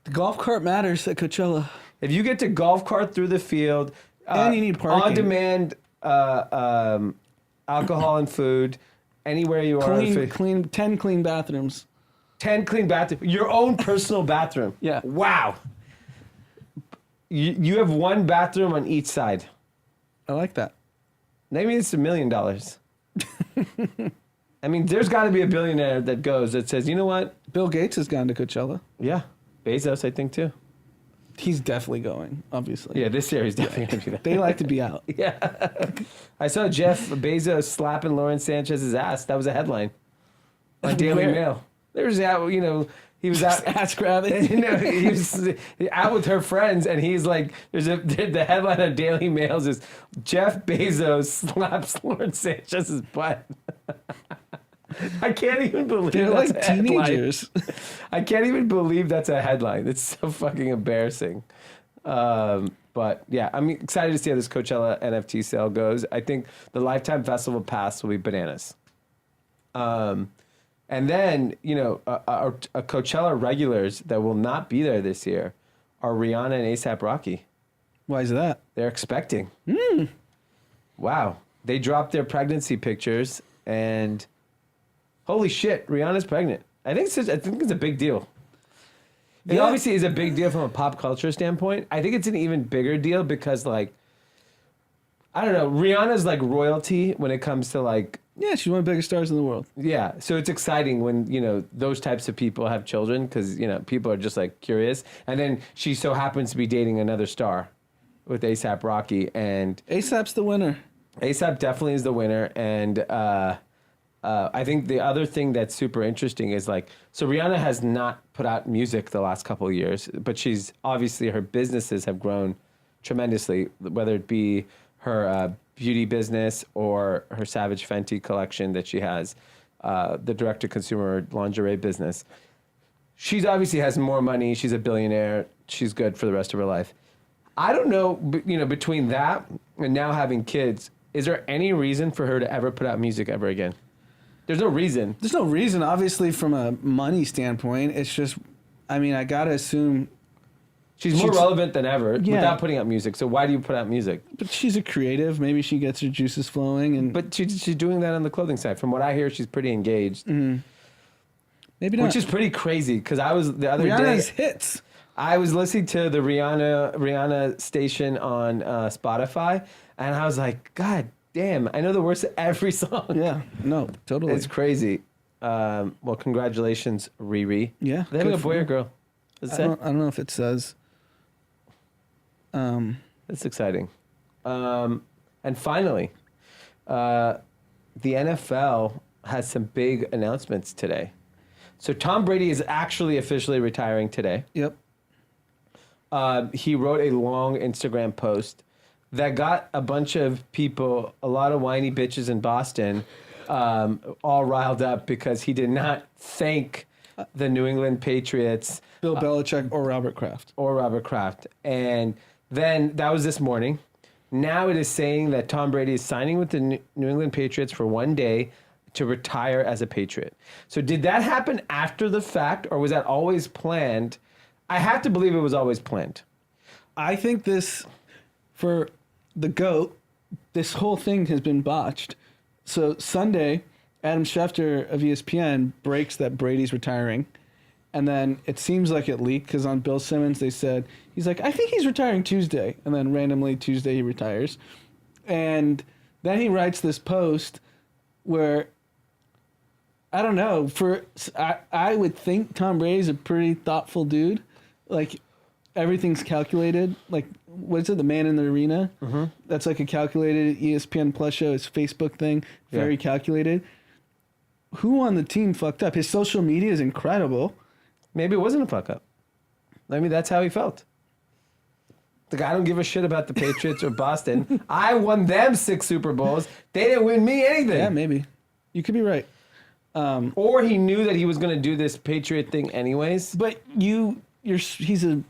S2: The golf cart matters at Coachella.
S1: If you get to golf cart through the field,
S2: and you need parking.
S1: On demand, alcohol and food, anywhere you are.
S2: 10 clean bathrooms.
S1: 10 clean bathrooms. Your own personal bathroom.
S2: Yeah.
S1: Wow. You have one bathroom on each side.
S2: I like that.
S1: Maybe it's $1 million. I mean, there's got to be a billionaire that says, you know what?
S2: Bill Gates has gone to Coachella.
S1: Yeah. Bezos, I think, too.
S2: He's definitely going, obviously.
S1: Yeah, this year he's definitely going to be there.
S2: They like to be out.
S1: Yeah. I saw Jeff Bezos slapping Lauren Sanchez's ass. That was a headline on Daily Mail. There's that, he was out
S2: ass grabbing.
S1: He was out with her friends, and he's like, the headline on Daily Mail is Jeff Bezos slaps Lauren Sanchez's butt. I can't even believe
S2: They're
S1: that's
S2: like
S1: a headline.
S2: teenagers.
S1: I can't even believe that's a headline. It's so fucking embarrassing. But yeah, I'm excited to see how this Coachella NFT sale goes. I think the Lifetime Festival Pass will be bananas. And then, a Coachella regulars that will not be there this year are Rihanna and A$AP Rocky.
S2: Why is that?
S1: They're expecting. Wow. They dropped their pregnancy pictures, and holy shit, Rihanna's pregnant. I think it's a big deal. It obviously is a big deal from a pop culture standpoint. I think it's an even bigger deal because, like, I don't know, Rihanna's like royalty when it comes to, like...
S2: Yeah, she's one of the biggest stars in the world.
S1: Yeah, so it's exciting when, those types of people have children because, people are just, like, curious. And then she so happens to be dating another star with A$AP Rocky. And
S2: A$AP's the winner.
S1: A$AP definitely is the winner. And I think the other thing that's super interesting is, like, so Rihanna has not put out music the last couple of years, but she's obviously, her businesses have grown tremendously, whether it be her beauty business or her Savage Fenty collection that she has, the direct-to-consumer lingerie business. She's obviously has more money. She's a billionaire. She's good for the rest of her life. I don't know, between that and now having kids, is there any reason for her to ever put out music ever again? There's no reason.
S2: There's no reason, obviously, from a money standpoint. It's just, I got to assume...
S1: She's more relevant than ever without putting out music. So why do you put out music?
S2: But she's a creative. Maybe she gets her juices flowing.
S1: But she's doing that on the clothing side. From what I hear, she's pretty engaged.
S2: Mm-hmm. Maybe not.
S1: Which is pretty crazy because I was the other
S2: Rihanna's
S1: day...
S2: hits.
S1: I was listening to the Rihanna station on Spotify, and I was like, God damn, I know the words to every song.
S2: Yeah, no, totally.
S1: It's crazy. Well, congratulations, Riri.
S2: Yeah,
S1: Are they having
S2: good
S1: a
S2: for
S1: boy or
S2: them.
S1: girl? Does it
S2: I
S1: say?
S2: don't know if it says.
S1: That's exciting. And finally, the NFL has some big announcements today. So Tom Brady is actually officially retiring today.
S2: Yep.
S1: He wrote a long Instagram post that got a bunch of people, a lot of whiny bitches in Boston, all riled up because he did not thank the New England Patriots
S2: Bill Belichick or Robert Kraft.
S1: And then that was this morning. Now it is saying that Tom Brady is signing with the New England Patriots for one day to retire as a Patriot. So did that happen after the fact, or was that always planned? I have to believe it was always planned.
S2: I think this, for the GOAT, this whole thing has been botched. So Sunday, Adam Schefter of ESPN breaks that Brady's retiring. And then it seems like it leaked because on Bill Simmons, they said, he's like, I think he's retiring Tuesday. And then randomly Tuesday he retires. And then he writes this post where, I don't know, I would think Tom Brady's a pretty thoughtful dude. Like, everything's calculated. Like, what is it, The Man in the Arena? Mm-hmm. That's like a calculated ESPN Plus show, his Facebook thing, very calculated. Who on the team fucked up? His social media is incredible.
S1: Maybe it wasn't a fuck up. I mean, that's how he felt. The guy don't give a shit about the Patriots or Boston. I won them 6 Super Bowls. They didn't win me anything.
S2: Yeah, maybe. You could be right.
S1: Or he knew that he was going to do this Patriot thing anyways.
S2: But he's a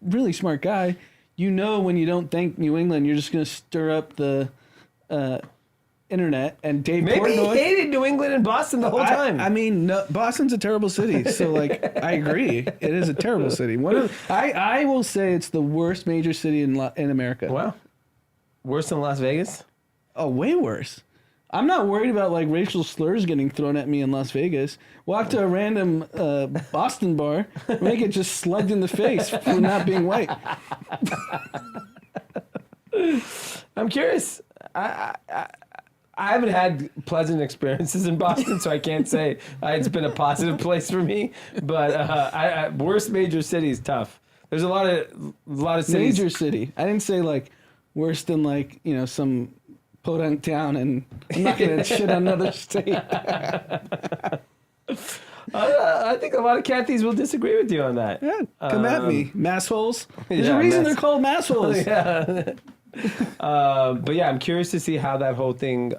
S2: really smart guy. You know, when you don't thank New England, you're just going to stir up the internet. And Dave
S1: Maybe
S2: Portnoy,
S1: he hated New England and Boston the whole time.
S2: I mean, no, Boston's a terrible city. So, like, I agree. It is a terrible city. I will say it's the worst major city in America.
S1: Wow. Worse than Las Vegas?
S2: Oh, way worse. I'm not worried about, like, racial slurs getting thrown at me in Las Vegas. Walk to a random Boston bar, may get just slugged in the face for not being white.
S1: I'm curious. I haven't had pleasant experiences in Boston, so I can't say it's been a positive place for me. But worst major city is tough. There's a lot of cities.
S2: Major city. I didn't say, like, worse than, like, you know, some podunk town, and I'm not going to shit on another state.
S1: I think a lot of Cathys will disagree with you on that.
S2: Yeah, come at me, massholes. There's
S1: yeah,
S2: a reason they're called massholes.
S1: Yeah. But yeah, I'm curious to see how that whole thing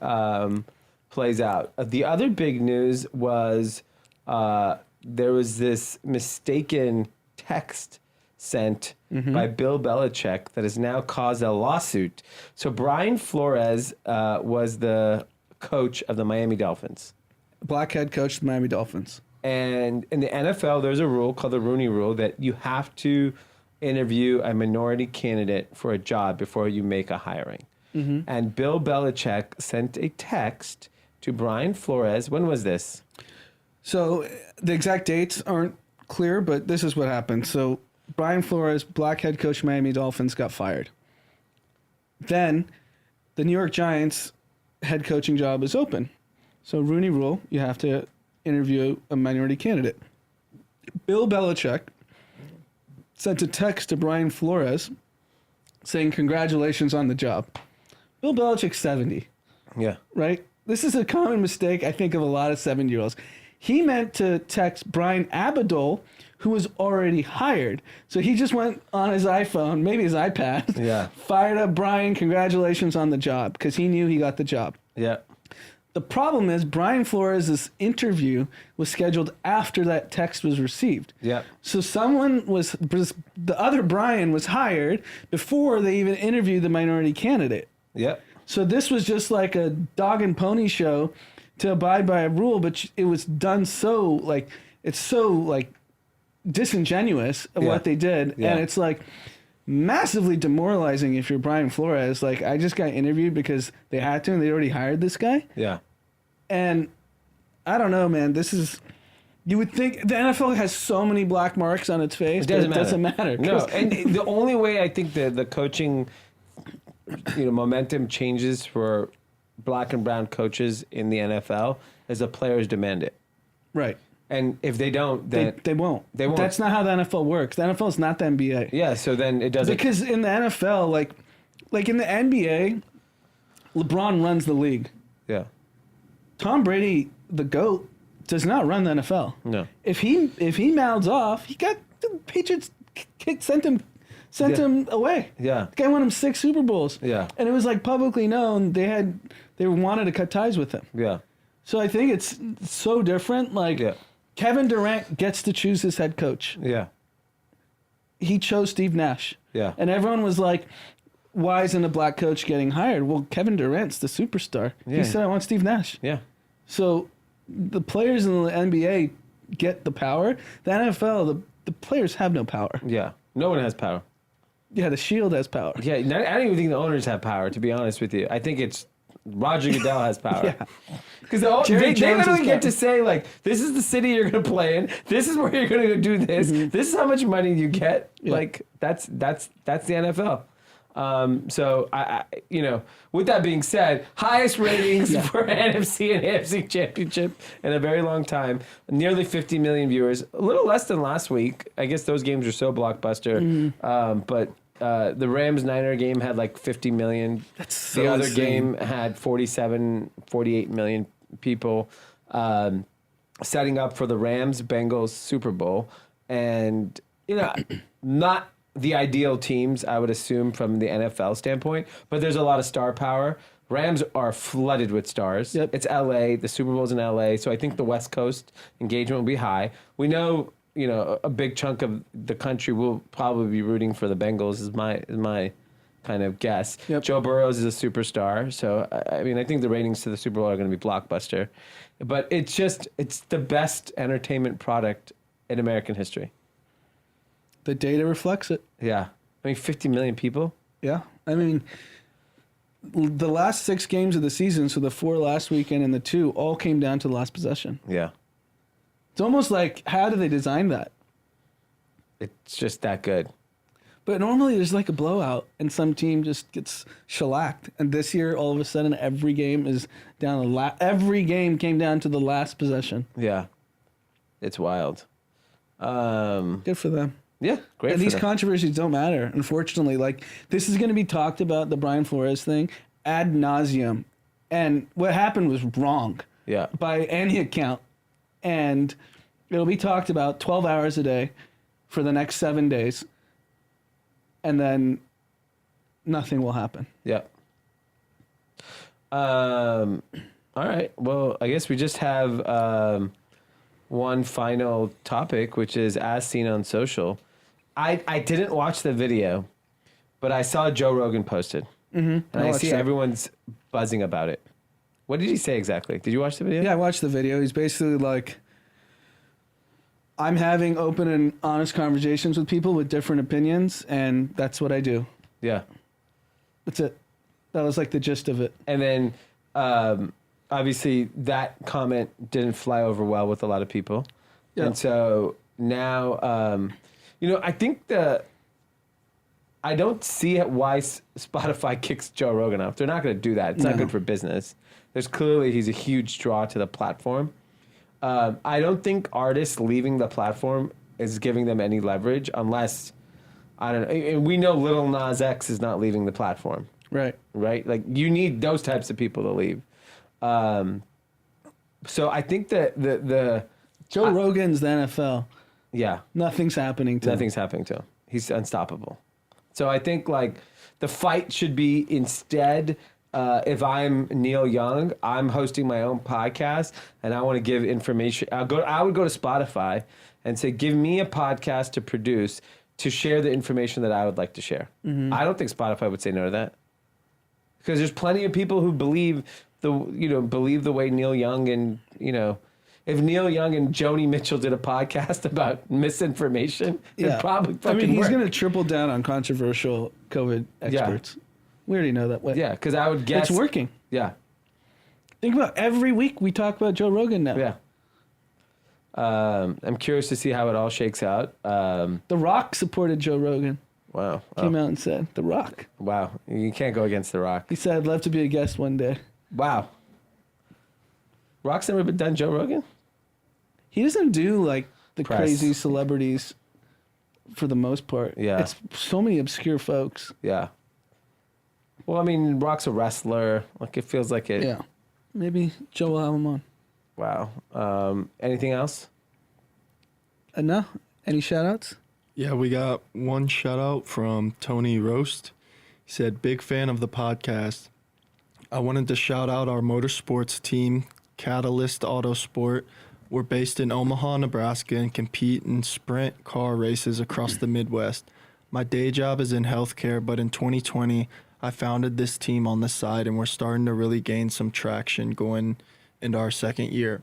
S1: plays out. The other big news was there was this mistaken text sent by Bill Belichick that has now caused a lawsuit. So Brian Flores was the coach of the Miami Dolphins.
S2: Black head coach of the Miami Dolphins.
S1: And in the NFL, there's a rule called the Rooney Rule that you have to interview a minority candidate for a job before you make a hiring. And Bill Belichick sent a text to Brian Flores. When was this?
S2: So the exact dates aren't clear, but this is what happened. So Brian Flores, black head coach of Miami Dolphins, got fired. Then the New York Giants head coaching job is open. So Rooney Rule, you have to interview a minority candidate. Bill Belichick sent a text to Brian Flores saying, congratulations on the job. Bill Belichick's 70,
S1: Yeah.
S2: right? This is a common mistake, I think, of a lot of 70-year-olds. He meant to text Brian Abadol, who was already hired. So he just went on his iPhone, maybe his iPad, fired up Brian, congratulations on the job, because he knew he got the job.
S1: Yeah.
S2: The problem is Brian Flores' interview was scheduled after that text was received.
S1: Yeah.
S2: So the other Brian was hired before they even interviewed the minority candidate.
S1: Yeah.
S2: So this was just like a dog and pony show to abide by a rule, but it was done so, like, it's so, like, disingenuous of what they did.
S1: Yeah.
S2: And it's, like, massively demoralizing if you're Brian Flores. Like, I just got interviewed because they had to and they already hired this guy.
S1: Yeah.
S2: And I don't know, man. This is You would think the NFL has so many black marks on its face, but it doesn't matter.
S1: No, and the only way I think the coaching, momentum changes for black and brown coaches in the NFL is the players demand it.
S2: Right.
S1: And if they don't, then
S2: they won't.
S1: They won't.
S2: That's not how the NFL works. The NFL is not the NBA.
S1: Yeah, so then it doesn't.
S2: Because in the NFL, like in the NBA, LeBron runs the league.
S1: Yeah.
S2: Tom Brady, the GOAT, does not run the NFL.
S1: No.
S2: If he mouths off, he got the Patriots sent him away.
S1: Yeah.
S2: The guy won him 6 Super Bowls.
S1: Yeah.
S2: And it was like publicly known they wanted to cut ties with him.
S1: Yeah.
S2: So I think it's so different. Like Kevin Durant gets to choose his head coach.
S1: Yeah.
S2: He chose Steve Nash.
S1: Yeah.
S2: And everyone was like, why isn't a black coach getting hired? Well, Kevin Durant's the superstar.
S1: Yeah.
S2: He said, I want Steve Nash.
S1: Yeah.
S2: So the players in the NBA get the power. The NFL, the players have no power.
S1: Yeah. No one has power.
S2: Yeah, the Shield has power.
S1: Yeah, I don't even think the owners have power, to be honest with you. I think it's Roger Goodell has power.
S2: Yeah.
S1: Because
S2: Jerry
S1: they
S2: Jones
S1: literally
S2: has
S1: get
S2: power.
S1: to say, like, this is the city you're going to play in. This is where you're going to go do this. This is how much money you get.
S2: Yeah.
S1: Like, that's the NFL. So, I with that being said, highest ratings for NFC and AFC Championship in a very long time. Nearly 50 million viewers. A little less than last week. I guess those games are so blockbuster. But the Rams-Niner game had like 50 million.
S2: That's so
S1: The other
S2: insane.
S1: game had 48 million people setting up for the Rams-Bengals Super Bowl. And, not the ideal teams, I would assume, from the NFL standpoint, but there's a lot of star power. Rams are flooded with stars.
S2: Yep.
S1: It's LA. The Super Bowl's in LA, so I think the West Coast engagement will be high. We know, a big chunk of the country will probably be rooting for the Bengals. Is my kind of guess.
S2: Yep.
S1: Joe Burrows is a superstar, so I think the ratings to the Super Bowl are going to be blockbuster. But it's the best entertainment product in American history.
S2: The data reflects it.
S1: Yeah. 50 million people.
S2: Yeah. I mean, the last 6 games of the season, so the 4 last weekend and the 2, all came down to the last possession.
S1: Yeah.
S2: It's almost like, how do they design that?
S1: It's just that good.
S2: But normally there's like a blowout and some team just gets shellacked. And this year, all of a sudden, every game is down. Every game came down to the last possession.
S1: Yeah. It's wild.
S2: Good for them.
S1: Yeah, great.
S2: And
S1: for
S2: these
S1: them.
S2: controversies don't matter, unfortunately. Like, this is going to be talked about, the Brian Flores thing, ad nauseum. And what happened was wrong.
S1: Yeah.
S2: By any account. And it'll be talked about 12 hours a day for the next 7 days. And then nothing will happen.
S1: Yeah. All right. Well, I guess we just have one final topic, which is as seen on social. I didn't watch the video, but I saw Joe Rogan posted. And I see everyone's buzzing about it. What did he say exactly? Did you watch the video?
S2: Yeah, I watched the video. He's basically like, I'm having open and honest conversations with people with different opinions, and that's what I do.
S1: Yeah.
S2: That's it. That was like the gist of it.
S1: And then obviously that comment didn't fly over well with a lot of people.
S2: Yeah.
S1: And so now, I think I don't see why Spotify kicks Joe Rogan off. They're not going to do that. It's not good for business. He's a huge draw to the platform. I don't think artists leaving the platform is giving them any leverage unless, I don't know. And we know Lil Nas X is not leaving the platform.
S2: Right.
S1: Right? Like, you need those types of people to leave. So I think that the
S2: Joe Rogan's the NFL.
S1: Yeah.
S2: Nothing's happening to him.
S1: Nothing's happening to him. He's unstoppable. So I think, like, the fight should be instead, if I'm Neil Young, I'm hosting my own podcast and I want to give information. I would go to Spotify and say, give me a podcast to produce to share the information that I would like to share. I don't think Spotify would say no to that. Because there's plenty of people who believe the way Neil Young and, if Neil Young and Joni Mitchell did a podcast about misinformation, it'd probably fucking
S2: he's
S1: work.
S2: going to triple down on controversial COVID experts. We already know that.
S1: Yeah, because I would guess
S2: It's working.
S1: Yeah,
S2: Think about every week we talk about Joe Rogan now.
S1: yeah. I'm curious to see how it all shakes out.
S2: The Rock supported Joe Rogan.
S1: Wow.
S2: Came out and said, The Rock.
S1: Wow. You can't go against The Rock.
S2: He said, I'd love to be a guest one day.
S1: Wow. Rock's never been done Joe Rogan?
S2: He doesn't do like the
S1: Press.
S2: crazy celebrities for the most part.
S1: Yeah.
S2: It's so many obscure folks.
S1: Yeah. Well, I mean, Rock's a wrestler. Like, it feels like it.
S2: Yeah. Maybe Joe will have him on.
S1: Wow. Anything else?
S2: No? Any shout outs?
S6: Yeah, we got one shout out from Tony Roast. He said, big fan of the podcast. I wanted to shout out our motorsports team, Catalyst Autosport. We're based in Omaha, Nebraska, and compete in sprint car races across the Midwest. My day job is in healthcare, but in 2020, I founded this team on the side, and we're starting to really gain some traction going into our second year.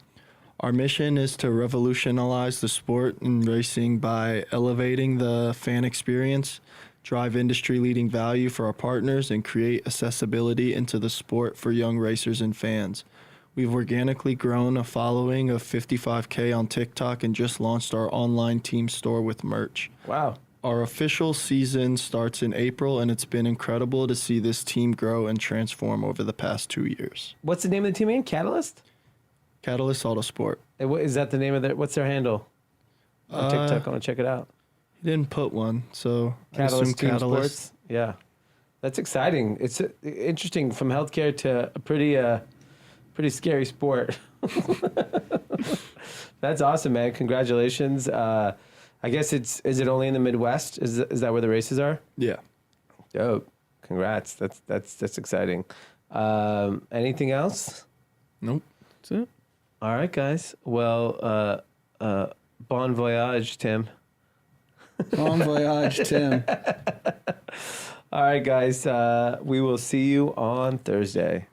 S6: Our mission is to revolutionize the sport and racing by elevating the fan experience, drive industry-leading value for our partners, and create accessibility into the sport for young racers and fans. We've organically grown a following of 55K on TikTok and just launched our online team store with merch.
S1: Wow.
S6: Our official season starts in April, and it's been incredible to see this team grow and transform over the past 2 years.
S1: What's the name of the team again? Catalyst?
S6: Catalyst Autosport.
S1: Is that the name of their, what's their handle? On TikTok, I want to check it out.
S6: He didn't put one, so
S1: Catalyst
S6: I assume
S1: Team
S6: Catalyst.
S1: Sports? Yeah. That's exciting. It's interesting from healthcare to a pretty scary sport. That's awesome, man. Congratulations. I guess is it only in the Midwest? Is that where the races are?
S6: Yeah.
S1: Dope. Congrats. That's exciting. Anything else?
S6: Nope.
S2: That's it.
S1: All right, guys. Well, bon voyage, Tim.
S2: Bon voyage, Tim.
S1: All right, guys. We will see you on Thursday.